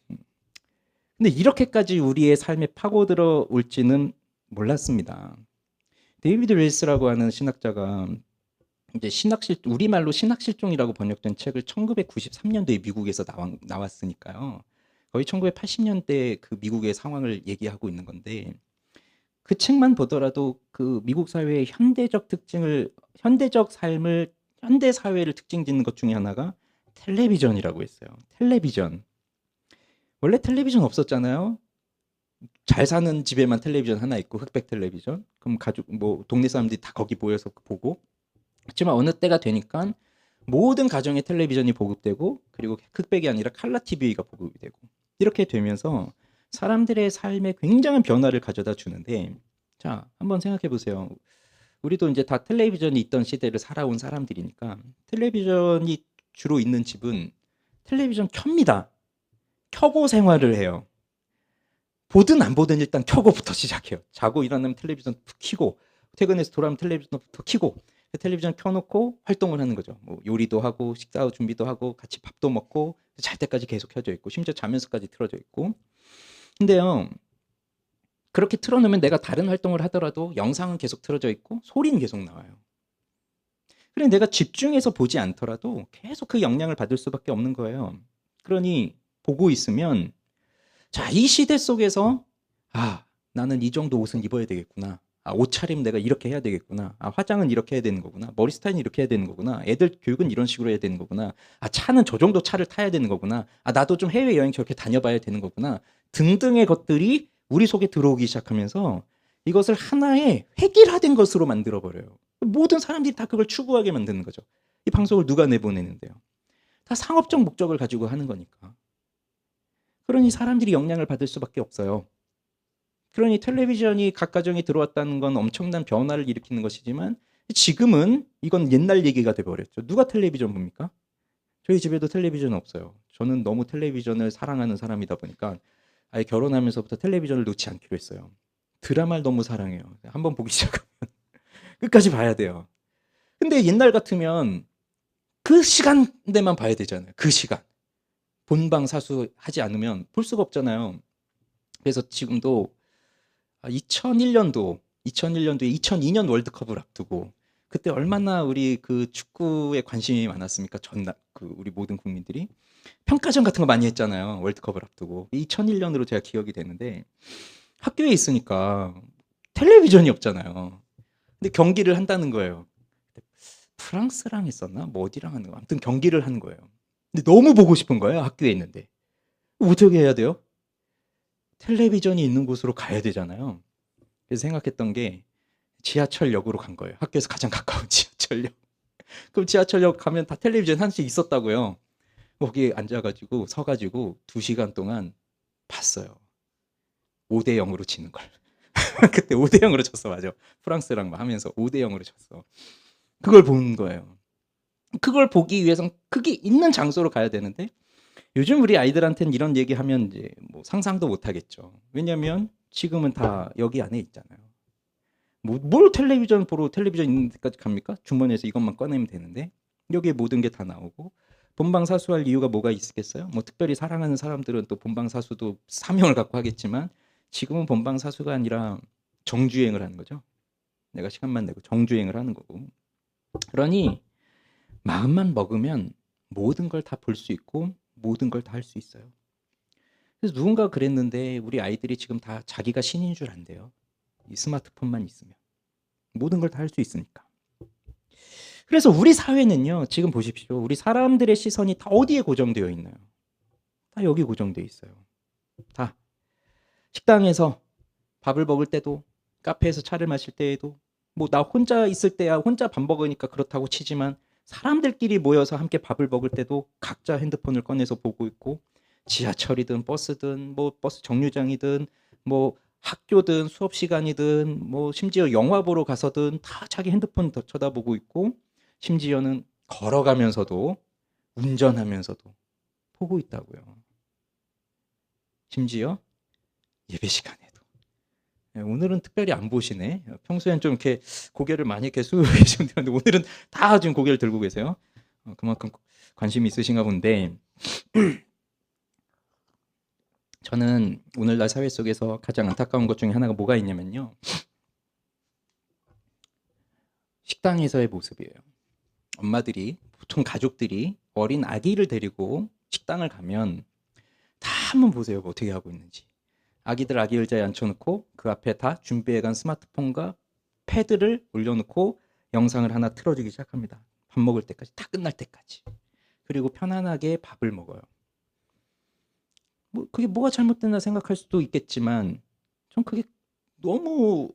근데 이렇게까지 우리의 삶에 파고들어 올지는 몰랐습니다. 데이비드 윌스라고 하는 신학자가 이제 우리말로 신학실종이라고 번역된 책을 1993년도에 미국에서 나왔으니까요. 거의 1980년대 그 미국의 상황을 얘기하고 있는 건데 그 책만 보더라도 그 미국 사회의 현대적 삶을 현대 사회를 특징 짓는 것 중에 하나가 텔레비전이라고 했어요. 텔레비전. 원래 텔레비전 없었잖아요. 잘 사는 집에만 텔레비전 하나 있고 흑백 텔레비전. 그럼 가족 뭐 동네 사람들이 다 거기 모여서 보고. 그렇지만 어느 때가 되니까 모든 가정에 텔레비전이 보급되고 그리고 흑백이 아니라 칼라 TV가 보급이 되고 이렇게 되면서 사람들의 삶에 굉장한 변화를 가져다 주는데 자, 한번 생각해 보세요. 우리도 이제 다 텔레비전이 있던 시대를 살아온 사람들이니까 텔레비전이 주로 있는 집은 텔레비전 켭니다. 켜고 생활을 해요. 보든 안 보든 일단 켜고부터 시작해요. 자고 일어나면 텔레비전 켜고 퇴근해서 돌아오면 텔레비전부터 켜고 텔레비전 켜놓고 활동을 하는 거죠. 뭐 요리도 하고 식사 준비도 하고 같이 밥도 먹고 잘 때까지 계속 켜져 있고 심지어 자면서까지 틀어져 있고 근데요. 그렇게 틀어놓으면 내가 다른 활동을 하더라도 영상은 계속 틀어져 있고 소리는 계속 나와요. 그래 내가 집중해서 보지 않더라도 계속 그 영향을 받을 수밖에 없는 거예요. 그러니 보고 있으면 자, 이 시대 속에서 나는 이 정도 옷은 입어야 되겠구나. 옷차림 내가 이렇게 해야 되겠구나. 화장은 이렇게 해야 되는 거구나. 머리 스타일은 이렇게 해야 되는 거구나. 애들 교육은 이런 식으로 해야 되는 거구나. 차는 저 정도 차를 타야 되는 거구나. 나도 좀 해외여행 저렇게 다녀봐야 되는 거구나. 등등의 것들이 우리 속에 들어오기 시작하면서 이것을 하나의 획일화된 것으로 만들어버려요. 모든 사람들이 다 그걸 추구하게 만드는 거죠. 이 방송을 누가 내보내는데요. 다 상업적 목적을 가지고 하는 거니까. 그러니 사람들이 영향을 받을 수밖에 없어요. 그러니 텔레비전이 각 가정에 들어왔다는 건 엄청난 변화를 일으키는 것이지만 지금은 이건 옛날 얘기가 돼버렸죠. 누가 텔레비전 봅니까? 저희 집에도 텔레비전은 없어요. 저는 너무 텔레비전을 사랑하는 사람이다 보니까 아예 결혼하면서부터 텔레비전을 놓지 않기로 했어요. 드라마를 너무 사랑해요. 한번 보기 시작하면 끝까지 봐야 돼요. 근데 옛날 같으면 그 시간대만 봐야 되잖아요. 그 시간. 본방사수 하지 않으면 볼 수가 없잖아요. 그래서 지금도 2001년도에 2002년 월드컵을 앞두고 그때 얼마나 우리 그 축구에 관심이 많았습니까? 우리 모든 국민들이 평가전 같은 거 많이 했잖아요. 월드컵을 앞두고 2001년으로 제가 기억이 되는데 학교에 있으니까 텔레비전이 없잖아요. 근데 경기를 한다는 거예요. 프랑스랑 했었나? 뭐 어디랑 하는 거? 아무튼 경기를 하는 거예요. 근데 너무 보고 싶은 거예요. 학교에 있는데 어떻게 해야 돼요? 텔레비전이 있는 곳으로 가야 되잖아요. 그래서 생각했던 게 지하철역으로 간 거예요. 학교에서 가장 가까운 지하철역. 그럼 지하철역 가면 다 텔레비전 하나씩 있었다고요. 거기에 앉아가지고 서가지고 2시간 동안 봤어요. 5대 0으로 지는 걸. 그때 5대 0으로 졌어. 맞아. 프랑스랑 막 하면서 5대 0으로 졌어. 그걸 본 거예요. 그걸 보기 위해선 그게 있는 장소로 가야 되는데 요즘 우리 아이들한테는 이런 얘기하면 이제 뭐 상상도 못 하겠죠. 왜냐면 지금은 다 여기 안에 있잖아요. 뭘 텔레비전 보러 텔레비전 있는 데까지 갑니까? 주머니에서 이것만 꺼내면 되는데 여기에 모든 게 다 나오고 본방사수할 이유가 뭐가 있겠어요? 뭐 특별히 사랑하는 사람들은 또 본방사수도 사명을 갖고 하겠지만 지금은 본방사수가 아니라 정주행을 하는 거죠. 내가 시간만 내고 정주행을 하는 거고. 그러니 마음만 먹으면 모든 걸 다 볼 수 있고 모든 걸 다 할 수 있어요. 그래서 누군가 그랬는데 우리 아이들이 지금 다 자기가 신인 줄 안대요. 이 스마트폰만 있으면 모든 걸 다 할 수 있으니까. 그래서 우리 사회는요, 지금 보십시오. 우리 사람들의 시선이 다 어디에 고정되어 있나요? 다 여기 고정되어 있어요. 다 식당에서 밥을 먹을 때도, 카페에서 차를 마실 때에도, 뭐 나 혼자 있을 때야 혼자 밥 먹으니까 그렇다고 치지만 사람들끼리 모여서 함께 밥을 먹을 때도 각자 핸드폰을 꺼내서 보고 있고, 지하철이든 버스든 뭐 버스 정류장이든 뭐 학교든 수업 시간이든 뭐 심지어 영화 보러 가서든 다 자기 핸드폰 더 쳐다보고 있고, 심지어는 걸어가면서도 운전하면서도 보고 있다고요. 심지어 예배 시간에도. 오늘은 특별히 안 보시네. 평소엔 좀 이렇게 고개를 많이 이렇게 숙이고 계시는데 오늘은 다 지금 고개를 들고 계세요. 그만큼 관심이 있으신가 본데 저는 오늘날 사회 속에서 가장 안타까운 것 중에 하나가 뭐가 있냐면요. 식당에서의 모습이에요. 엄마들이 보통 가족들이 어린 아기를 데리고 식당을 가면 다 한번 보세요. 어떻게 하고 있는지. 아기들 아기 의자에 앉혀놓고 그 앞에 다 준비해간 스마트폰과 패드를 올려놓고 영상을 하나 틀어주기 시작합니다. 밥 먹을 때까지 다 끝날 때까지. 그리고 편안하게 밥을 먹어요. 뭐 그게 뭐가 잘못됐나 생각할 수도 있겠지만 전 그게 너무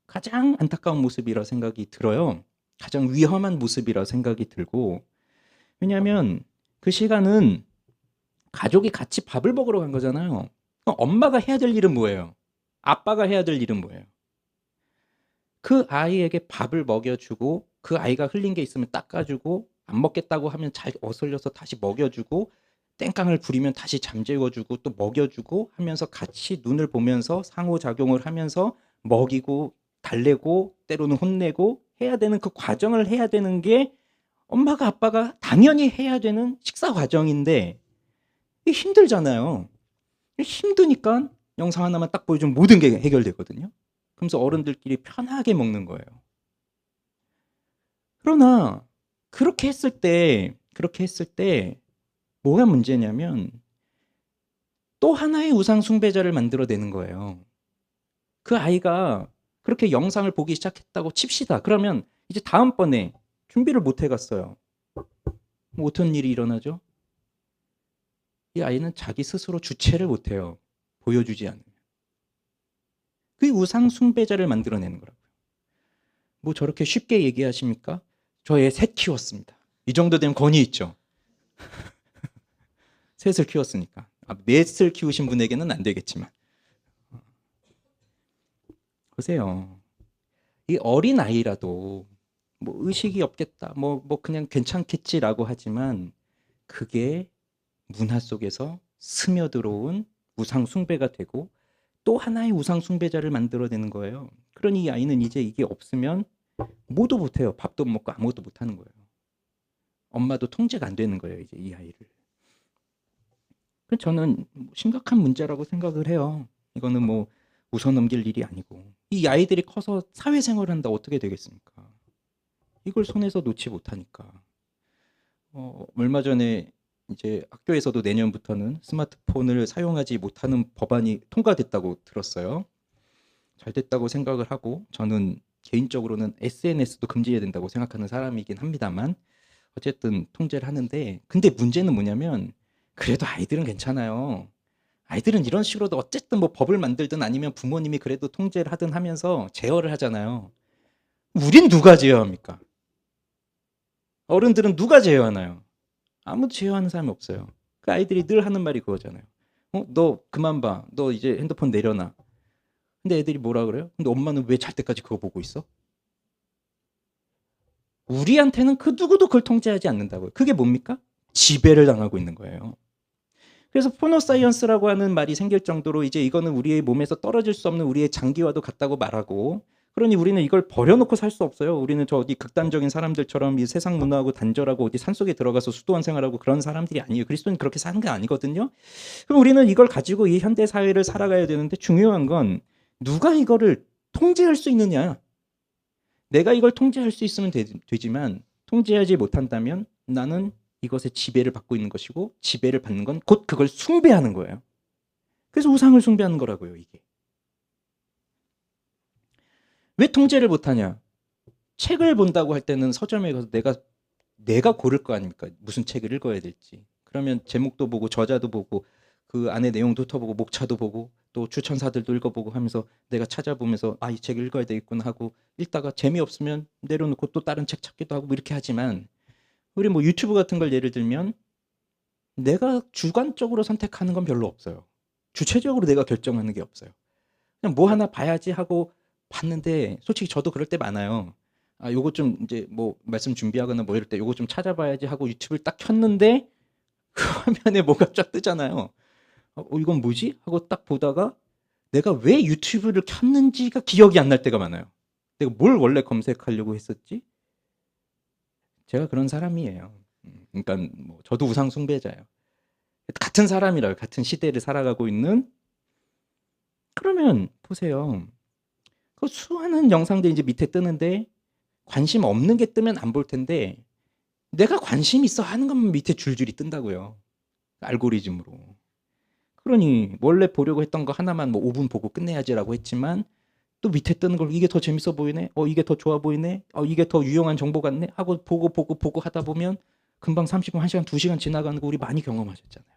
가장 안타까운 모습이라 생각이 들어요. 가장 위험한 모습이라 생각이 들고, 왜냐하면 그 시간은 가족이 같이 밥을 먹으러 간 거잖아요. 엄마가 해야 될 일은 뭐예요? 아빠가 해야 될 일은 뭐예요? 그 아이에게 밥을 먹여주고 그 아이가 흘린 게 있으면 닦아주고 안 먹겠다고 하면 잘 어슬려서 다시 먹여주고 땡깡을 부리면 다시 잠재워주고 또 먹여주고 하면서 같이 눈을 보면서 상호작용을 하면서 먹이고 달래고 때로는 혼내고 해야 되는 그 과정을 해야 되는 게 엄마가 아빠가 당연히 해야 되는 식사 과정인데 이게 힘들잖아요. 힘드니까 영상 하나만 딱 보여주면 모든 게 해결되거든요. 그러면서 어른들끼리 편하게 먹는 거예요. 그러나 그렇게 했을 때 뭐가 문제냐면 또 하나의 우상 숭배자를 만들어내는 거예요. 그 아이가 그렇게 영상을 보기 시작했다고 칩시다. 그러면 이제 다음번에 준비를 못 해갔어요. 뭐 어떤 일이 일어나죠? 이 아이는 자기 스스로 주체를 못해요. 보여주지 않으면. 그 우상 숭배자를 만들어내는 거라고요. 뭐 저렇게 쉽게 얘기하십니까? 저 애 셋 키웠습니다. 이 정도 되면 권위 있죠. 셋을 키웠으니까. 넷을 키우신 분에게는 안 되겠지만. 보세요. 이 어린 아이라도 뭐 의식이 없겠다. 뭐 그냥 괜찮겠지라고 하지만 그게 문화 속에서 스며들어온 우상 숭배가 되고 또 하나의 우상 숭배자를 만들어내는 거예요. 그러니 이 아이는 이제 이게 없으면 뭐도 못해요. 밥도 못 먹고 아무것도 못하는 거예요. 엄마도 통제가 안 되는 거예요. 이제 이 아이를. 저는 심각한 문제라고 생각을 해요. 이거는 뭐 웃어 넘길 일이 아니고 이 아이들이 커서 사회생활을 한다 어떻게 되겠습니까? 이걸 손에서 놓지 못하니까. 얼마 전에 이제 학교에서도 내년부터는 스마트폰을 사용하지 못하는 법안이 통과됐다고 들었어요. 잘 됐다고 생각을 하고 저는 개인적으로는 SNS도 금지해야 된다고 생각하는 사람이긴 합니다만 어쨌든 통제를 하는데 근데 문제는 뭐냐면 그래도 아이들은 괜찮아요. 아이들은 이런 식으로도 어쨌든 뭐 법을 만들든 아니면 부모님이 그래도 통제를 하든 하면서 제어를 하잖아요. 우린 누가 제어합니까? 어른들은 누가 제어하나요? 아무도 제어하는 사람이 없어요. 그 아이들이 늘 하는 말이 그거잖아요. 너 그만 봐. 너 이제 핸드폰 내려놔. 근데 애들이 뭐라 그래요? 근데 엄마는 왜 잘 때까지 그거 보고 있어? 우리한테는 그 누구도 그걸 통제하지 않는다고요. 그게 뭡니까? 지배를 당하고 있는 거예요. 그래서 포노사이언스라고 하는 말이 생길 정도로 이제 이거는 우리의 몸에서 떨어질 수 없는 우리의 장기와도 같다고 말하고 그러니 우리는 이걸 버려놓고 살 수 없어요. 우리는 저 어디 극단적인 사람들처럼 이 세상 문화하고 단절하고 어디 산속에 들어가서 수도원 생활하고 그런 사람들이 아니에요. 그리스도는 그렇게 사는 게 아니거든요. 그럼 우리는 이걸 가지고 이 현대 사회를 살아가야 되는데 중요한 건 누가 이거를 통제할 수 있느냐. 내가 이걸 통제할 수 있으면 되지만 통제하지 못한다면 나는 이것에 지배를 받고 있는 것이고 지배를 받는 건 곧 그걸 숭배하는 거예요. 그래서 우상을 숭배하는 거라고요. 이게. 왜 통제를 못하냐. 책을 본다고 할 때는 서점에 가서 내가 고를 거 아닙니까? 무슨 책을 읽어야 될지. 그러면 제목도 보고 저자도 보고 그 안에 내용도 훑어보고 목차도 보고 또 추천사들도 읽어보고 하면서 내가 찾아보면서 이 책을 읽어야 되겠구나 하고 읽다가 재미없으면 내려놓고 또 다른 책 찾기도 하고 뭐 이렇게 하지만 우리 뭐 유튜브 같은 걸 예를 들면 내가 주관적으로 선택하는 건 별로 없어요. 주체적으로 내가 결정하는 게 없어요. 그냥 뭐 하나 봐야지 하고 봤는데 솔직히 저도 그럴 때 많아요. 요거 좀 이제 뭐 말씀 준비하거나 뭐 이럴 때 요거 좀 찾아봐야지 하고 유튜브를 딱 켰는데 그 화면에 뭐가 쫙 뜨잖아요. 이건 뭐지? 하고 딱 보다가 내가 왜 유튜브를 켰는지가 기억이 안 날 때가 많아요. 내가 뭘 원래 검색하려고 했었지? 제가 그런 사람이에요. 그러니까 뭐 저도 우상 숭배자예요. 같은 사람이라요. 같은 시대를 살아가고 있는. 그러면 보세요. 그 수많은 영상들이 이제 밑에 뜨는데 관심 없는 게 뜨면 안 볼 텐데 내가 관심 있어 하는 것만 밑에 줄줄이 뜬다고요. 알고리즘으로. 그러니 원래 보려고 했던 거 하나만 뭐 5분 보고 끝내야지라고 했지만 또 밑에 뜨는 걸 이게 더 재밌어 보이네. 이게 더 좋아 보이네. 이게 더 유용한 정보 같네. 하고 보고 하다 보면 금방 30분, 1시간, 2시간 지나가는 거 우리 많이 경험하셨잖아요.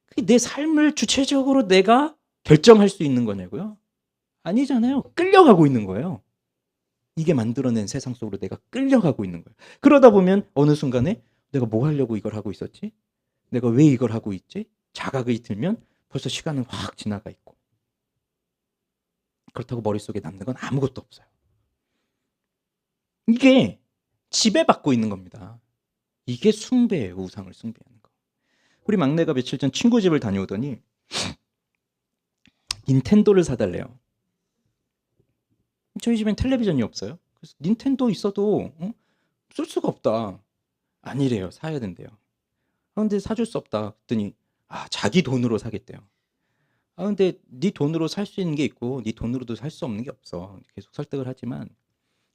그게 내 삶을 주체적으로 내가 결정할 수 있는 거냐고요? 아니잖아요. 끌려가고 있는 거예요. 이게 만들어낸 세상 속으로 내가 끌려가고 있는 거예요. 그러다 보면 어느 순간에 내가 뭐 하려고 이걸 하고 있었지? 내가 왜 이걸 하고 있지? 자각이 들면 벌써 시간은 확 지나가 있고. 그렇다고 머릿속에 남는 건 아무것도 없어요. 이게 지배받고 있는 겁니다. 이게 숭배예요. 우상을 숭배하는 거. 우리 막내가 며칠 전 친구 집을 다녀오더니 닌텐도를 사달래요. 저희 집엔 텔레비전이 없어요. 그래서 닌텐도 있어도 쓸 수가 없다. 아니래요. 사야 된대요. 근데 사줄 수 없다. 그랬더니 자기 돈으로 사겠대요. 근데 네 돈으로 살 수 있는 게 있고 네 돈으로도 살 수 없는 게 없어. 계속 설득을 하지만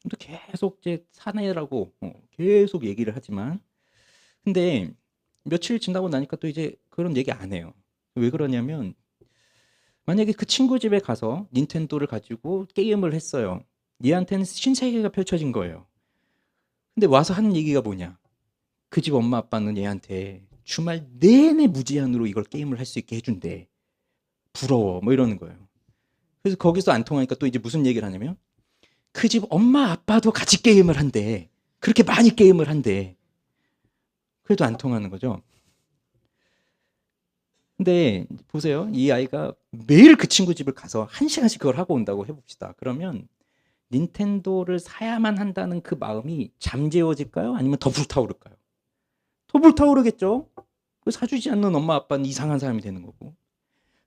또 계속 이제 사내라고 계속 얘기를 하지만 근데 며칠 지나고 나니까 또 이제 그런 얘기 안 해요. 왜 그러냐면 만약에 그 친구 집에 가서 닌텐도를 가지고 게임을 했어요. 얘한테는 신세계가 펼쳐진 거예요. 근데 와서 하는 얘기가 뭐냐? 그 집 엄마 아빠는 얘한테 주말 내내 무제한으로 이걸 게임을 할 수 있게 해준대. 부러워. 뭐 이러는 거예요. 그래서 거기서 안 통하니까 또 이제 무슨 얘기를 하냐면 그 집 엄마 아빠도 같이 게임을 한대. 그렇게 많이 게임을 한대. 그래도 안 통하는 거죠. 근데 보세요. 이 아이가 매일 그 친구 집을 가서 1시간씩 그걸 하고 온다고 해봅시다. 그러면 닌텐도를 사야만 한다는 그 마음이 잠재워질까요? 아니면 더 불타오를까요? 더 불타오르겠죠. 사주지 않는 엄마 아빠는 이상한 사람이 되는 거고.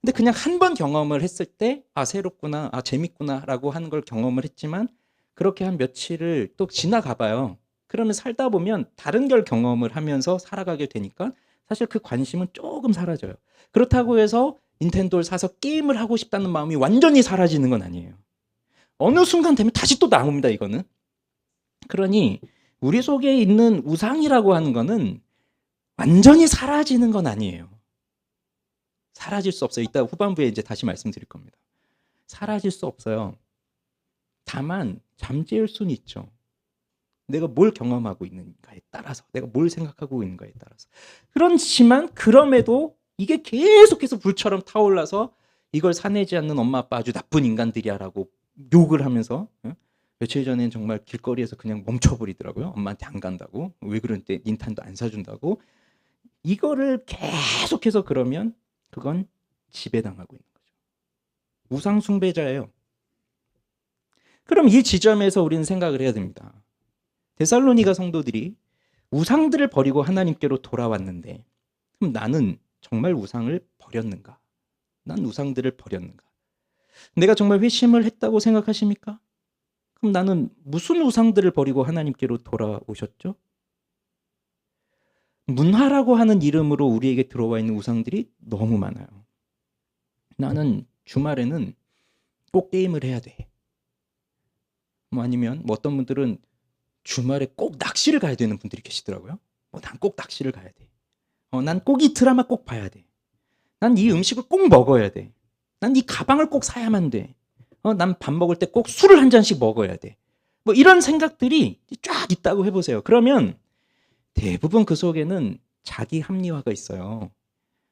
근데 그냥 한 번 경험을 했을 때 아 새롭구나, 아 재밌구나라고 하는 걸 경험을 했지만 그렇게 한 며칠을 또 지나가 봐요. 그러면 살다 보면 다른 걸 경험을 하면서 살아가게 되니까 사실 그 관심은 조금 사라져요. 그렇다고 해서 닌텐도를 사서 게임을 하고 싶다는 마음이 완전히 사라지는 건 아니에요. 어느 순간 되면 다시 또 나옵니다, 이거는. 그러니 우리 속에 있는 우상이라고 하는 거는 완전히 사라지는 건 아니에요. 사라질 수 없어요. 이따 후반부에 이제 다시 말씀드릴 겁니다. 사라질 수 없어요. 다만 잠재울 수는 있죠. 내가 뭘 경험하고 있는가에 따라서, 내가 뭘 생각하고 있는가에 따라서. 그렇지만 그럼에도 이게 계속해서 불처럼 타올라서 이걸 사내지 않는 엄마 아빠 아주 나쁜 인간들이야라고 욕을 하면서 며칠 전엔 정말 길거리에서 그냥 멈춰버리더라고요. 엄마한테 안 간다고. 왜 그런데 닌텐도 안 사준다고. 이거를 계속해서 그러면 그건 지배당하고 있는 거죠. 우상 숭배자예요. 그럼 이 지점에서 우리는 생각을 해야 됩니다. 데살로니가 성도들이 우상들을 버리고 하나님께로 돌아왔는데 그럼 나는 정말 우상을 버렸는가? 난 우상들을 버렸는가? 내가 정말 회심을 했다고 생각하십니까? 그럼 나는 무슨 우상들을 버리고 하나님께로 돌아오셨죠? 문화라고 하는 이름으로 우리에게 들어와 있는 우상들이 너무 많아요. 나는 주말에는 꼭 게임을 해야 돼. 뭐 아니면 뭐 어떤 분들은 주말에 꼭 낚시를 가야 되는 분들이 계시더라고요. 난 꼭 낚시를 가야 돼. 난 꼭 이 드라마 꼭 봐야 돼. 난 이 음식을 꼭 먹어야 돼. 난 이 가방을 꼭 사야만 돼. 난 밥 먹을 때 꼭 술을 한 잔씩 먹어야 돼. 뭐 이런 생각들이 쫙 있다고 해보세요. 그러면 대부분 그 속에는 자기 합리화가 있어요.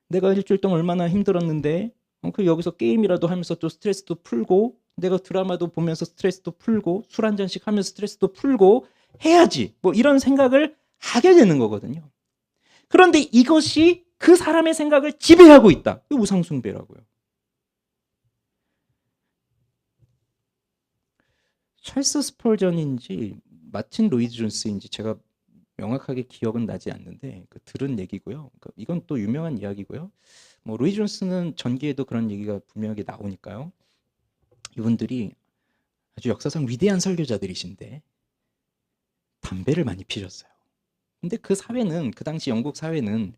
내가 일주일 동안 얼마나 힘들었는데 그 여기서 게임이라도 하면서 또 스트레스도 풀고 내가 드라마도 보면서 스트레스도 풀고 술 한 잔씩 하면서 스트레스도 풀고 해야지 뭐 이런 생각을 하게 되는 거거든요. 그런데 이것이 그 사람의 생각을 지배하고 있다. 이 우상숭배라고요. 찰스 스펄전인지 마틴 로이드 존스인지 제가 명확하게 기억은 나지 않는데 들은 얘기고요. 이건 또 유명한 이야기고요. 뭐 로이드 존스는 전기에도 그런 얘기가 분명하게 나오니까요. 이분들이 아주 역사상 위대한 설교자들이신데 담배를 많이 피셨어요. 근데 그 사회는 그 당시 영국 사회는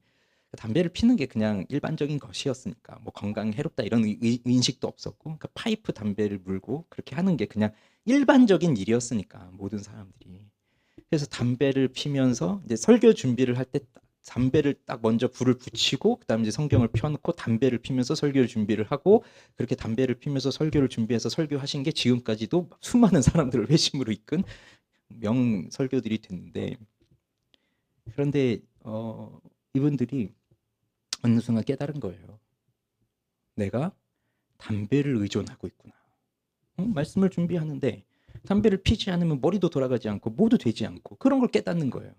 담배를 피는 게 그냥 일반적인 것이었으니까 뭐 건강에 해롭다 이런 인식도 없었고 그러니까 파이프 담배를 물고 그렇게 하는 게 그냥 일반적인 일이었으니까 모든 사람들이 그래서 담배를 피면서 이제 설교 준비를 할 때 담배를 딱 먼저 불을 붙이고 그다음에 이제 성경을 펴놓고 담배를 피면서 설교를 준비를 하고 그렇게 담배를 피면서 설교를 준비해서 설교하신 게 지금까지도 수많은 사람들을 회심으로 이끈 명 설교들이 됐는데 그런데 이분들이 어느 순간 깨달은 거예요. 내가 담배를 의존하고 있구나. 말씀을 준비하는데 담배를 피지 않으면 머리도 돌아가지 않고 뭐도 되지 않고 그런 걸 깨닫는 거예요.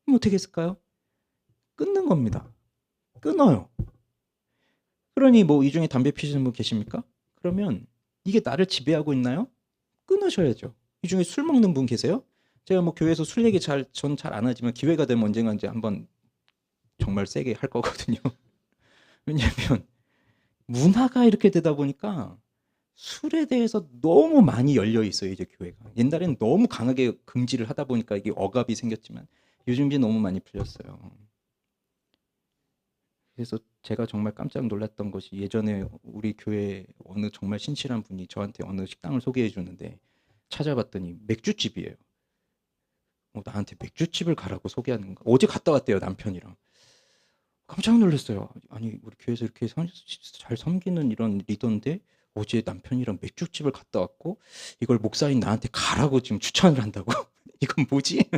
그럼 어떻게 했을까요? 끊는 겁니다. 끊어요. 그러니 뭐 이 중에 담배 피시는 분 계십니까? 그러면 이게 나를 지배하고 있나요? 끊으셔야죠. 이 중에 술 먹는 분 계세요? 제가 뭐 교회에서 술 얘기 전 잘 안 하지만 기회가 되면 언젠가 이제 한번 정말 세게 할 거거든요. 왜냐하면 문화가 이렇게 되다 보니까 술에 대해서 너무 많이 열려 있어요, 이제 교회가. 옛날에는 너무 강하게 금지를 하다 보니까 이게 억압이 생겼지만 요즘 이제 너무 많이 풀렸어요. 그래서 제가 정말 깜짝 놀랐던 것이 예전에 우리 교회 어느 정말 신실한 분이 저한테 어느 식당을 소개해 주는데 찾아봤더니 맥주집이에요. 나한테 맥주집을 가라고 소개하는 거. 어제 갔다 왔대요, 남편이랑. 깜짝 놀랐어요. 아니 우리 교회에서 이렇게 잘 섬기는 이런 리더인데 어제 남편이랑 맥주집을 갔다 왔고 이걸 목사인 나한테 가라고 지금 추천을 한다고? 이건 뭐지?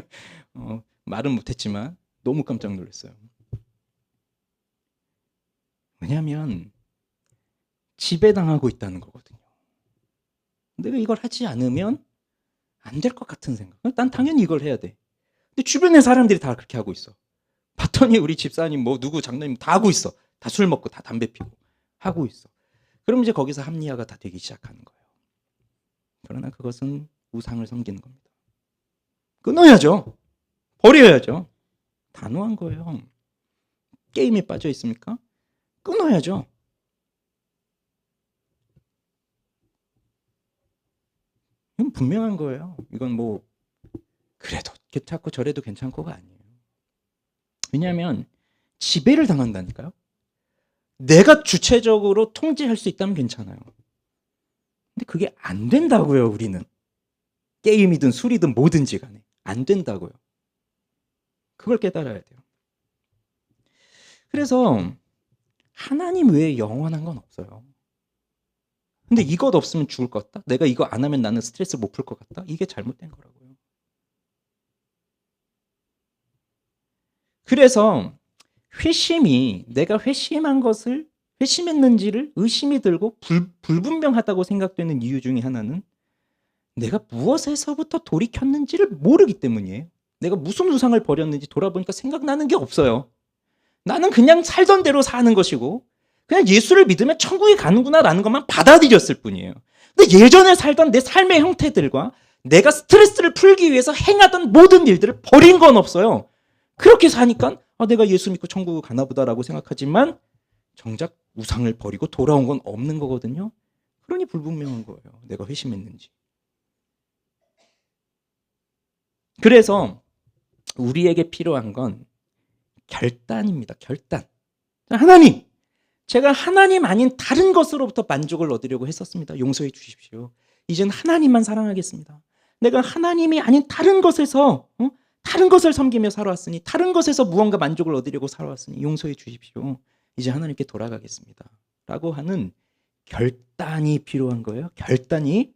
말은 못했지만 너무 깜짝 놀랐어요. 왜냐하면 지배당하고 있다는 거거든요. 내가 이걸 하지 않으면 안 될 것 같은 생각. 난 당연히 이걸 해야 돼. 근데 주변의 사람들이 다 그렇게 하고 있어. 봤더니 우리 집사님 뭐 누구 장로님 다 하고 있어. 다 술 먹고 다 담배 피고 하고 있어. 그럼 이제 거기서 합리화가 다 되기 시작하는 거예요. 그러나 그것은 우상을 섬기는 겁니다. 끊어야죠. 버려야죠. 단호한 거예요. 게임에 빠져 있습니까? 끊어야죠. 이건 분명한 거예요. 이건 뭐 그래도 괜찮고 저래도 괜찮고가 아니에요. 왜냐하면 지배를 당한다니까요. 내가 주체적으로 통제할 수 있다면 괜찮아요. 근데 그게 안 된다고요, 우리는. 게임이든 술이든 뭐든지 간에 안 된다고요. 그걸 깨달아야 돼요. 그래서 하나님 외에 영원한 건 없어요. 근데 이것 없으면 죽을 것 같다? 내가 이거 안 하면 나는 스트레스 못 풀 것 같다? 이게 잘못된 거라고요. 그래서 회심이 내가 회심한 것을 회심했는지를 의심이 들고 불분명하다고 생각되는 이유 중에 하나는 내가 무엇에서부터 돌이켰는지를 모르기 때문이에요. 내가 무슨 우상을 버렸는지 돌아보니까 생각나는 게 없어요. 나는 그냥 살던 대로 사는 것이고 그냥 예수를 믿으면 천국에 가는구나라는 것만 받아들였을 뿐이에요. 근데 예전에 살던 내 삶의 형태들과 내가 스트레스를 풀기 위해서 행하던 모든 일들을 버린 건 없어요. 그렇게 사니까 내가 예수 믿고 천국에 가나 보다라고 생각하지만 정작 우상을 버리고 돌아온 건 없는 거거든요. 그러니 불분명한 거예요. 내가 회심했는지. 그래서 우리에게 필요한 건 결단입니다. 결단. 하나님, 제가 하나님 아닌 다른 것으로부터 만족을 얻으려고 했었습니다. 용서해 주십시오. 이젠 하나님만 사랑하겠습니다. 내가 하나님이 아닌 다른 것에서 다른 것을 섬기며 살아왔으니 다른 것에서 무언가 만족을 얻으려고 살아왔으니 용서해 주십시오. 이제 하나님께 돌아가겠습니다. 라고 하는 결단이 필요한 거예요. 결단이.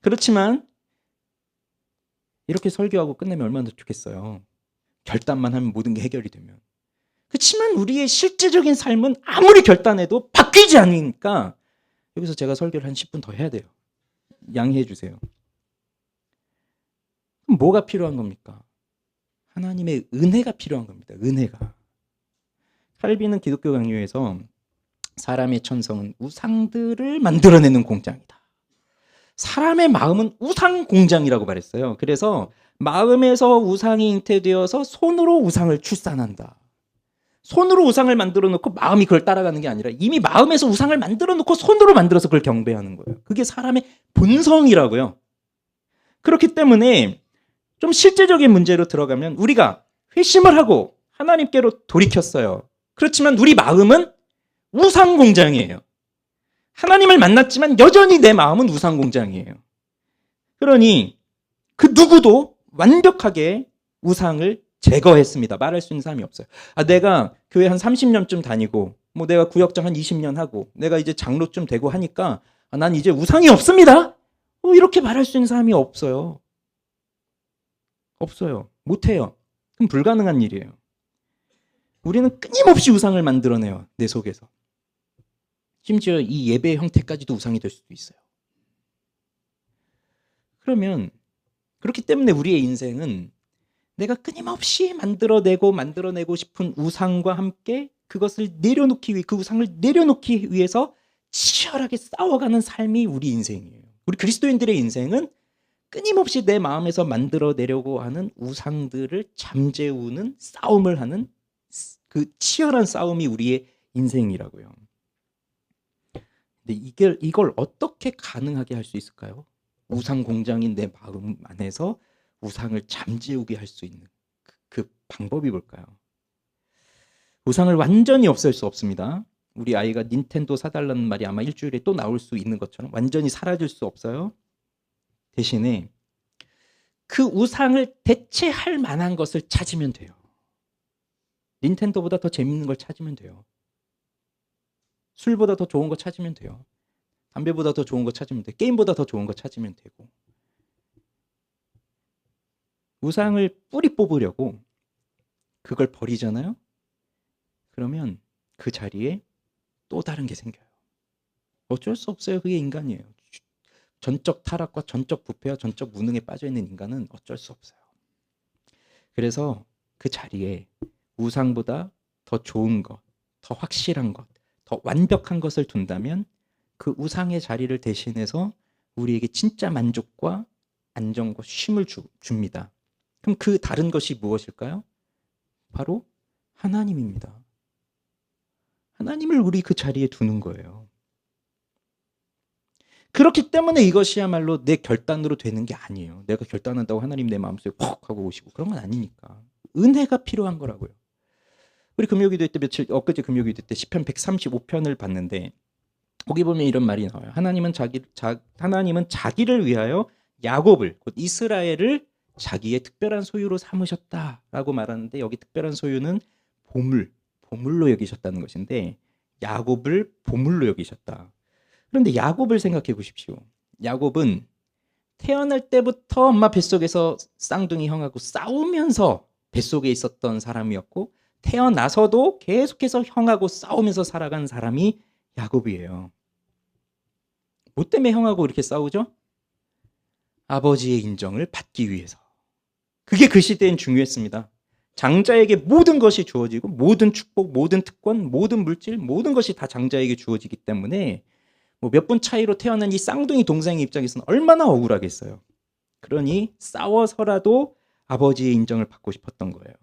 그렇지만 이렇게 설교하고 끝내면 얼마나 좋겠어요. 결단만 하면 모든 게 해결이 되면. 그렇지만 우리의 실제적인 삶은 아무리 결단해도 바뀌지 않으니까 여기서 제가 설교를 한 10분 더 해야 돼요. 양해해 주세요. 그럼 뭐가 필요한 겁니까? 하나님의 은혜가 필요한 겁니다. 은혜가. 칼빈은 기독교 강요에서 사람의 천성은 우상들을 만들어내는 공장이다. 사람의 마음은 우상 공장이라고 말했어요. 그래서 마음에서 우상이 잉태되어서 손으로 우상을 출산한다. 손으로 우상을 만들어 놓고 마음이 그걸 따라가는 게 아니라 이미 마음에서 우상을 만들어 놓고 손으로 만들어서 그걸 경배하는 거예요. 그게 사람의 본성이라고요. 그렇기 때문에 좀 실제적인 문제로 들어가면 우리가 회심을 하고 하나님께로 돌이켰어요. 그렇지만 우리 마음은 우상 공장이에요. 하나님을 만났지만 여전히 내 마음은 우상 공장이에요. 그러니 그 누구도 완벽하게 우상을 제거했습니다. 말할 수 있는 사람이 없어요. 내가 교회 한 30년쯤 다니고 뭐 내가 구역장 한 20년 하고 내가 이제 장로쯤 되고 하니까 난 이제 우상이 없습니다. 이렇게 말할 수 있는 사람이 없어요. 없어요. 못해요. 그럼 불가능한 일이에요. 우리는 끊임없이 우상을 만들어내요. 내 속에서. 심지어 이 예배의 형태까지도 우상이 될 수도 있어요. 그러면 그렇기 때문에 우리의 인생은 내가 끊임없이 만들어내고 싶은 우상과 함께 그것을 내려놓기 위해 그 우상을 내려놓기 위해서 치열하게 싸워가는 삶이 우리 인생이에요. 우리 그리스도인들의 인생은 끊임없이 내 마음에서 만들어내려고 하는 우상들을 잠재우는 싸움을 하는 그 치열한 싸움이 우리의 인생이라고요. 근데 이걸 어떻게 가능하게 할 수 있을까요? 우상 공장인 내 마음 안에서 우상을 잠재우게 할 수 있는 그 방법이 뭘까요? 우상을 완전히 없앨 수 없습니다. 우리 아이가 닌텐도 사달라는 말이 아마 일주일에 또 나올 수 있는 것처럼 완전히 사라질 수 없어요. 대신에 그 우상을 대체할 만한 것을 찾으면 돼요. 닌텐도보다 더 재밌는 걸 찾으면 돼요. 술보다 더 좋은 거 찾으면 돼요. 담배보다 더 좋은 거 찾으면 돼. 게임보다 더 좋은 거 찾으면 되고. 우상을 뿌리 뽑으려고 그걸 버리잖아요. 그러면 그 자리에 또 다른 게 생겨요. 어쩔 수 없어요. 그게 인간이에요. 전적 타락과 전적 부패와 전적 무능에 빠져있는 인간은 어쩔 수 없어요. 그래서 그 자리에 우상보다 더 좋은 것, 더 확실한 것, 더 완벽한 것을 둔다면 그 우상의 자리를 대신해서 우리에게 진짜 만족과 안정과 쉼을 줍니다. 그럼 그 다른 것이 무엇일까요? 바로 하나님입니다. 하나님을 우리 그 자리에 두는 거예요. 그렇기 때문에 이것이야말로 내 결단으로 되는 게 아니에요. 내가 결단한다고 하나님 내 마음속에 퍽 하고 오시고 그런 건 아니니까. 은혜가 필요한 거라고요. 우리 금요기도 때 엊그제 금요기도 때 시편 135편을 봤는데 거기 보면 이런 말이 나와요. 하나님은 자기를 위하여 야곱을 곧 이스라엘을 자기의 특별한 소유로 삼으셨다라고 말하는데 여기 특별한 소유는 보물로 여기셨다는 것인데 야곱을 보물로 여기셨다. 그런데 야곱을 생각해 보십시오. 야곱은 태어날 때부터 엄마 뱃속에서 쌍둥이 형하고 싸우면서 뱃속에 있었던 사람이었고 태어나서도 계속해서 형하고 싸우면서 살아간 사람이 야곱이에요. 뭐 때문에 형하고 이렇게 싸우죠? 아버지의 인정을 받기 위해서. 그게 그 시대엔 중요했습니다. 장자에게 모든 것이 주어지고 모든 축복, 모든 특권, 모든 물질, 모든 것이 다 장자에게 주어지기 때문에 뭐 몇 분 차이로 태어난 이 쌍둥이 동생의 입장에서는 얼마나 억울하겠어요. 그러니 싸워서라도 아버지의 인정을 받고 싶었던 거예요.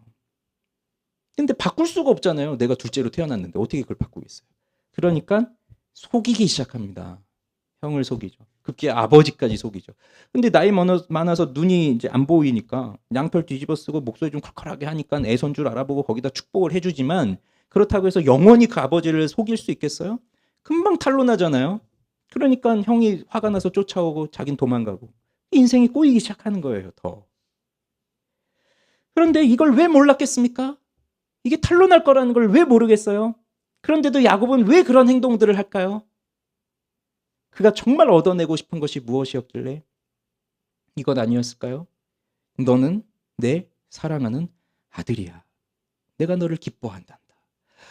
근데 바꿀 수가 없잖아요. 내가 둘째로 태어났는데 어떻게 그걸 바꾸겠어요. 그러니까 속이기 시작합니다. 형을 속이죠. 급기야 아버지까지 속이죠. 근데 나이 많아서 눈이 이제 안 보이니까 양털 뒤집어 쓰고 목소리 좀 컬컬하게 하니까 애선 줄 알아보고 거기다 축복을 해주지만 그렇다고 해서 영원히 그 아버지를 속일 수 있겠어요? 금방 탄로나잖아요. 그러니까 형이 화가 나서 쫓아오고 자긴 도망가고 인생이 꼬이기 시작하는 거예요. 더. 그런데 이걸 왜 몰랐겠습니까? 이게 탄로날 거라는 걸 왜 모르겠어요? 그런데도 야곱은 왜 그런 행동들을 할까요? 그가 정말 얻어내고 싶은 것이 무엇이었길래 이것 아니었을까요? 너는 내 사랑하는 아들이야. 내가 너를 기뻐한단다.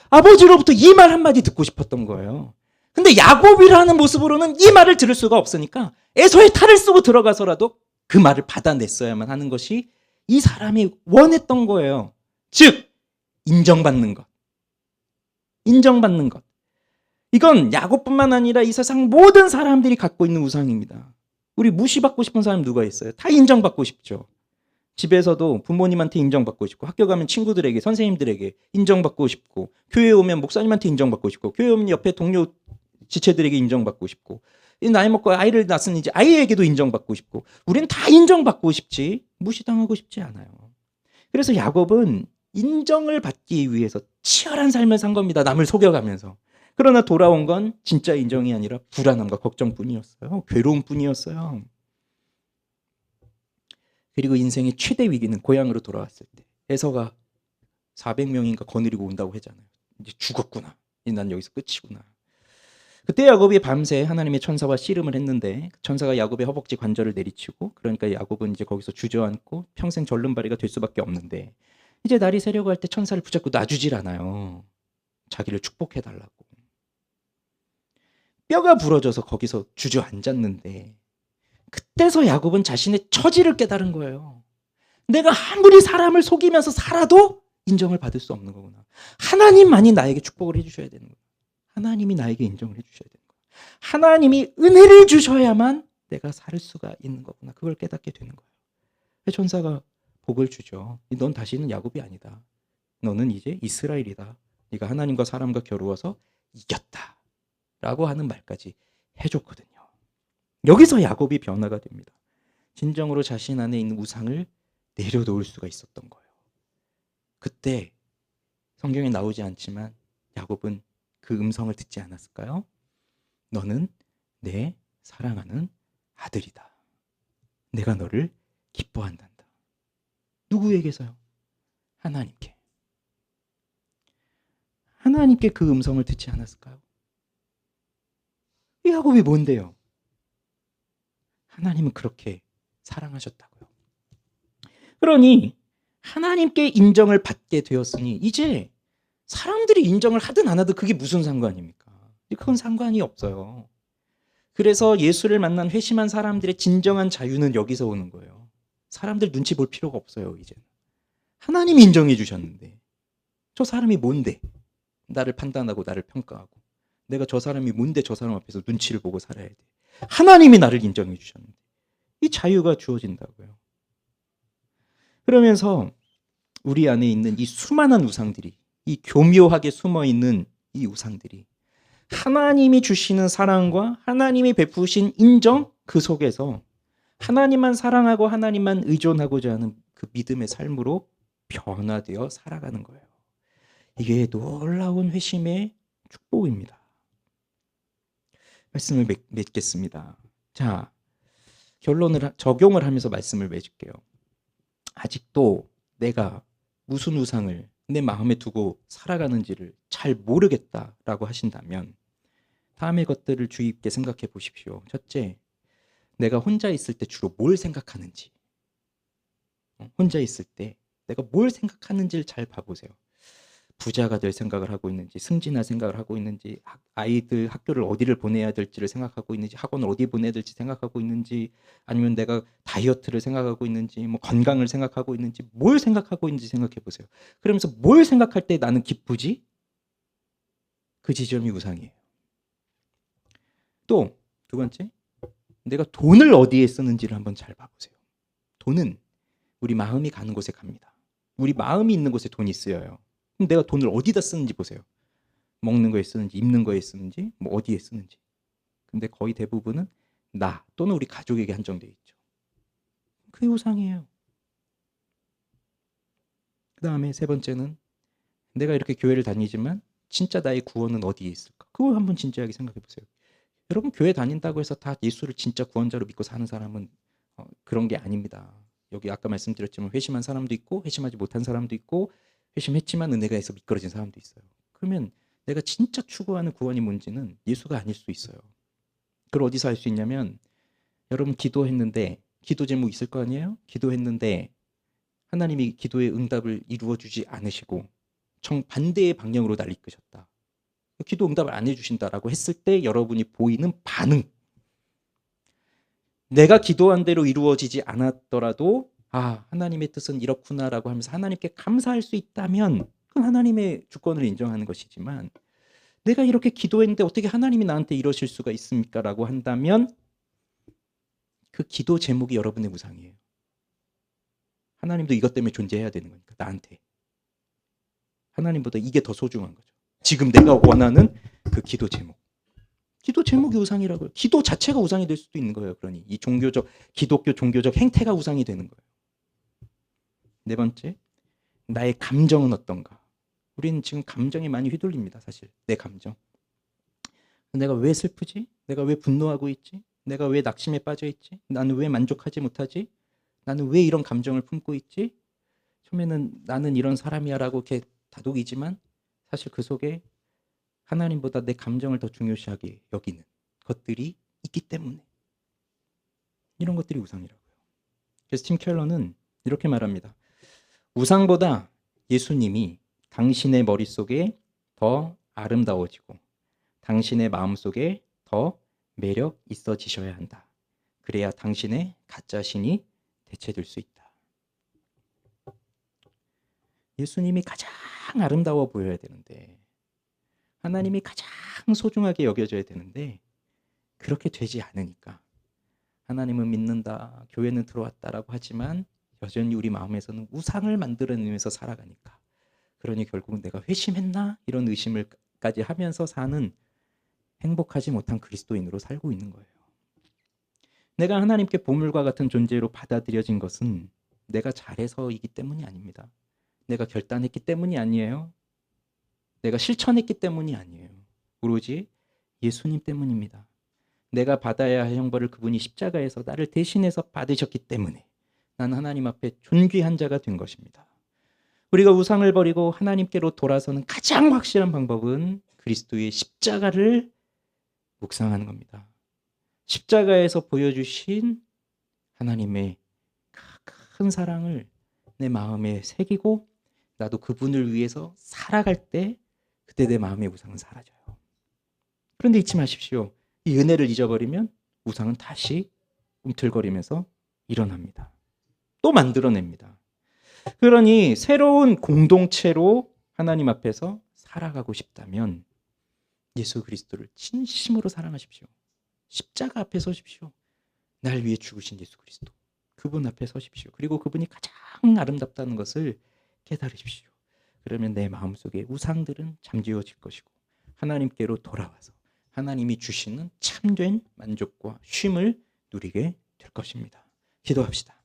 아버지로부터 이 말 한마디 듣고 싶었던 거예요. 근데 야곱이라는 모습으로는 이 말을 들을 수가 없으니까 애서의 탈을 쓰고 들어가서라도 그 말을 받아냈어야만 하는 것이 이 사람이 원했던 거예요. 즉 인정받는 것. 인정받는 것. 이건 야곱뿐만 아니라 이 세상 모든 사람들이 갖고 있는 우상입니다. 우리 무시받고 싶은 사람 누가 있어요? 다 인정받고 싶죠. 집에서도 부모님한테 인정받고 싶고 학교 가면 친구들에게 선생님들에게 인정받고 싶고 교회에 오면 목사님한테 인정받고 싶고 교회 오면 옆에 동료 지체들에게 인정받고 싶고 나이 먹고 아이를 낳았으니 이제 아이에게도 인정받고 싶고 우리는 다 인정받고 싶지 무시당하고 싶지 않아요. 그래서 야곱은 인정을 받기 위해서 치열한 삶을 산 겁니다. 남을 속여가면서. 그러나 돌아온 건 진짜 인정이 아니라 불안함과 걱정뿐이었어요. 괴로움뿐이었어요. 그리고 인생의 최대 위기는 고향으로 돌아왔을 때 에서가 400명인가 거느리고 온다고 했잖아요. 이제 죽었구나. 난 여기서 끝이구나. 그때 야곱이 밤새 하나님의 천사와 씨름을 했는데 천사가 야곱의 허벅지 관절을 내리치고 그러니까 야곱은 이제 거기서 주저앉고 평생 절름발이가 될 수밖에 없는데 이제 날이 새려고 할 때 천사를 붙잡고 놔주질 않아요. 자기를 축복해달라고. 뼈가 부러져서 거기서 주저앉았는데 그때서 야곱은 자신의 처지를 깨달은 거예요. 내가 아무리 사람을 속이면서 살아도 인정을 받을 수 없는 거구나. 하나님만이 나에게 축복을 해주셔야 되는 거예요. 하나님이 나에게 인정을 해주셔야 되는 거예요. 하나님이 은혜를 주셔야만 내가 살 수가 있는 거구나. 그걸 깨닫게 되는 거예요. 천사가 복을 주죠. 넌 다시는 야곱이 아니다. 너는 이제 이스라엘이다. 네가 하나님과 사람과 겨루어서 이겼다. 라고 하는 말까지 해줬거든요. 여기서 야곱이 변화가 됩니다. 진정으로 자신 안에 있는 우상을 내려놓을 수가 있었던 거예요. 그때 성경에 나오지 않지만 야곱은 그 음성을 듣지 않았을까요? 너는 내 사랑하는 아들이다. 내가 너를 기뻐한단다. 누구에게서요? 하나님께. 하나님께 그 음성을 듣지 않았을까요? 야곱이 뭔데요? 하나님은 그렇게 사랑하셨다고요. 그러니 하나님께 인정을 받게 되었으니 이제 사람들이 인정을 하든 안 하든 그게 무슨 상관입니까? 그건 상관이 없어요. 그래서 예수를 만난 회심한 사람들의 진정한 자유는 여기서 오는 거예요. 사람들 눈치 볼 필요가 없어요, 이제. 하나님이 인정해 주셨는데 저 사람이 뭔데 나를 판단하고 나를 평가하고 내가 저 사람이 뭔데 저 사람 앞에서 눈치를 보고 살아야 돼. 하나님이 나를 인정해 주셨는데 이 자유가 주어진다고요. 그러면서 우리 안에 있는 이 수많은 우상들이, 이 교묘하게 숨어있는 이 우상들이 하나님이 주시는 사랑과 하나님이 베푸신 인정, 그 속에서 하나님만 사랑하고 하나님만 의존하고자 하는 그 믿음의 삶으로 변화되어 살아가는 거예요. 이게 놀라운 회심의 축복입니다. 말씀을 맺겠습니다. 자, 결론을 적용을 하면서 말씀을 맺을게요. 아직도 내가 무슨 우상을 내 마음에 두고 살아가는지를 잘 모르겠다라고 하신다면 다음의 것들을 주의 깊게 생각해 보십시오. 첫째, 내가 혼자 있을 때 주로 뭘 생각하는지. 혼자 있을 때 내가 뭘 생각하는지를 잘 봐보세요. 부자가 될 생각을 하고 있는지, 승진할 생각을 하고 있는지, 아이들 학교를 어디를 보내야 될지를 생각하고 있는지, 학원을 어디 보내야 될지 생각하고 있는지, 아니면 내가 다이어트를 생각하고 있는지, 뭐 건강을 생각하고 있는지, 뭘 생각하고 있는지 생각해 보세요. 그러면서 뭘 생각할 때 나는 기쁘지? 그 지점이 우상이에요. 또 두 번째, 내가 돈을 어디에 쓰는지를 한번 잘 봐보세요. 돈은 우리 마음이 가는 곳에 갑니다. 우리 마음이 있는 곳에 돈이 쓰여요. 그럼 내가 돈을 어디다 쓰는지 보세요. 먹는 거에 쓰는지, 입는 거에 쓰는지, 뭐 어디에 쓰는지. 근데 거의 대부분은 나 또는 우리 가족에게 한정되어 있죠. 그게 우상이에요. 그 다음에 세 번째는 내가 이렇게 교회를 다니지만 진짜 나의 구원은 어디에 있을까? 그걸 한번 진지하게 생각해 보세요. 여러분, 교회 다닌다고 해서 다 예수를 진짜 구원자로 믿고 사는 사람은 그런 게 아닙니다. 여기 아까 말씀드렸지만 회심한 사람도 있고 회심하지 못한 사람도 있고 회심했지만 은혜가 있어 미끄러진 사람도 있어요. 그러면 내가 진짜 추구하는 구원이 뭔지는 예수가 아닐 수 있어요. 그걸 어디서 알 수 있냐면 여러분 기도했는데 기도 제목 있을 거 아니에요? 기도했는데 하나님이 기도의 응답을 이루어 주지 않으시고 정반대의 방향으로 날 이끄셨다. 기도 응답을 안 해주신다라고 했을 때 여러분이 보이는 반응. 내가 기도한 대로 이루어지지 않았더라도 하나님의 뜻은 이렇구나라고 하면서 하나님께 감사할 수 있다면 그건 하나님의 주권을 인정하는 것이지만 내가 이렇게 기도했는데 어떻게 하나님이 나한테 이러실 수가 있습니까? 라고 한다면 그 기도 제목이 여러분의 우상이에요. 하나님도 이것 때문에 존재해야 되는 거니까 나한테. 하나님보다 이게 더 소중한 거죠. 지금 내가 원하는 그 기도 제목. 기도 제목이 우상이라고요. 기도 자체가 우상이 될 수도 있는 거예요. 그러니 이 기독교 종교적 행태가 우상이 되는 거예요. 네 번째, 나의 감정은 어떤가? 우리는 지금 감정에 많이 휘둘립니다. 사실 내 감정. 내가 왜 슬프지? 내가 왜 분노하고 있지? 내가 왜 낙심에 빠져 있지? 나는 왜 만족하지 못하지? 나는 왜 이런 감정을 품고 있지? 처음에는 나는 이런 사람이야라고 이렇게 다독이지만 사실 그 속에 하나님보다 내 감정을 더 중요시하게 여기는 것들이 있기 때문에 이런 것들이 우상이라고요. 그래서 팀 켈러는 이렇게 말합니다. 우상보다 예수님이 당신의 머릿속에 더 아름다워지고 당신의 마음속에 더 매력 있어지셔야 한다. 그래야 당신의 가짜 신이 대체될 수 있다. 예수님이 가장 아름다워 보여야 되는데 하나님이 가장 소중하게 여겨져야 되는데 그렇게 되지 않으니까 하나님은 믿는다, 교회는 들어왔다라고 하지만 여전히 우리 마음에서는 우상을 만들어내면서 살아가니까 그러니 결국은 내가 회심했나? 이런 의심을까지 하면서 사는 행복하지 못한 그리스도인으로 살고 있는 거예요. 내가 하나님께 보물과 같은 존재로 받아들여진 것은 내가 잘해서이기 때문이 아닙니다. 내가 결단했기 때문이 아니에요. 내가 실천했기 때문이 아니에요. 오로지 예수님 때문입니다. 내가 받아야 할 형벌을 그분이 십자가에서 나를 대신해서 받으셨기 때문에 나는 하나님 앞에 존귀한 자가 된 것입니다. 우리가 우상을 버리고 하나님께로 돌아서는 가장 확실한 방법은 그리스도의 십자가를 묵상하는 겁니다. 십자가에서 보여주신 하나님의 큰 사랑을 내 마음에 새기고 나도 그분을 위해서 살아갈 때 그때 내 마음의 우상은 사라져요. 그런데 잊지 마십시오. 이 은혜를 잊어버리면 우상은 다시 꿈틀거리면서 일어납니다. 또 만들어냅니다. 그러니 새로운 공동체로 하나님 앞에서 살아가고 싶다면 예수 그리스도를 진심으로 사랑하십시오. 십자가 앞에 서십시오. 날 위해 죽으신 예수 그리스도. 그분 앞에 서십시오. 그리고 그분이 가장 아름답다는 것을 깨달으십시오. 그러면 내 마음속에 우상들은 잠재워질 것이고 하나님께로 돌아와서 하나님이 주시는 참된 만족과 쉼을 누리게 될 것입니다. 기도합시다.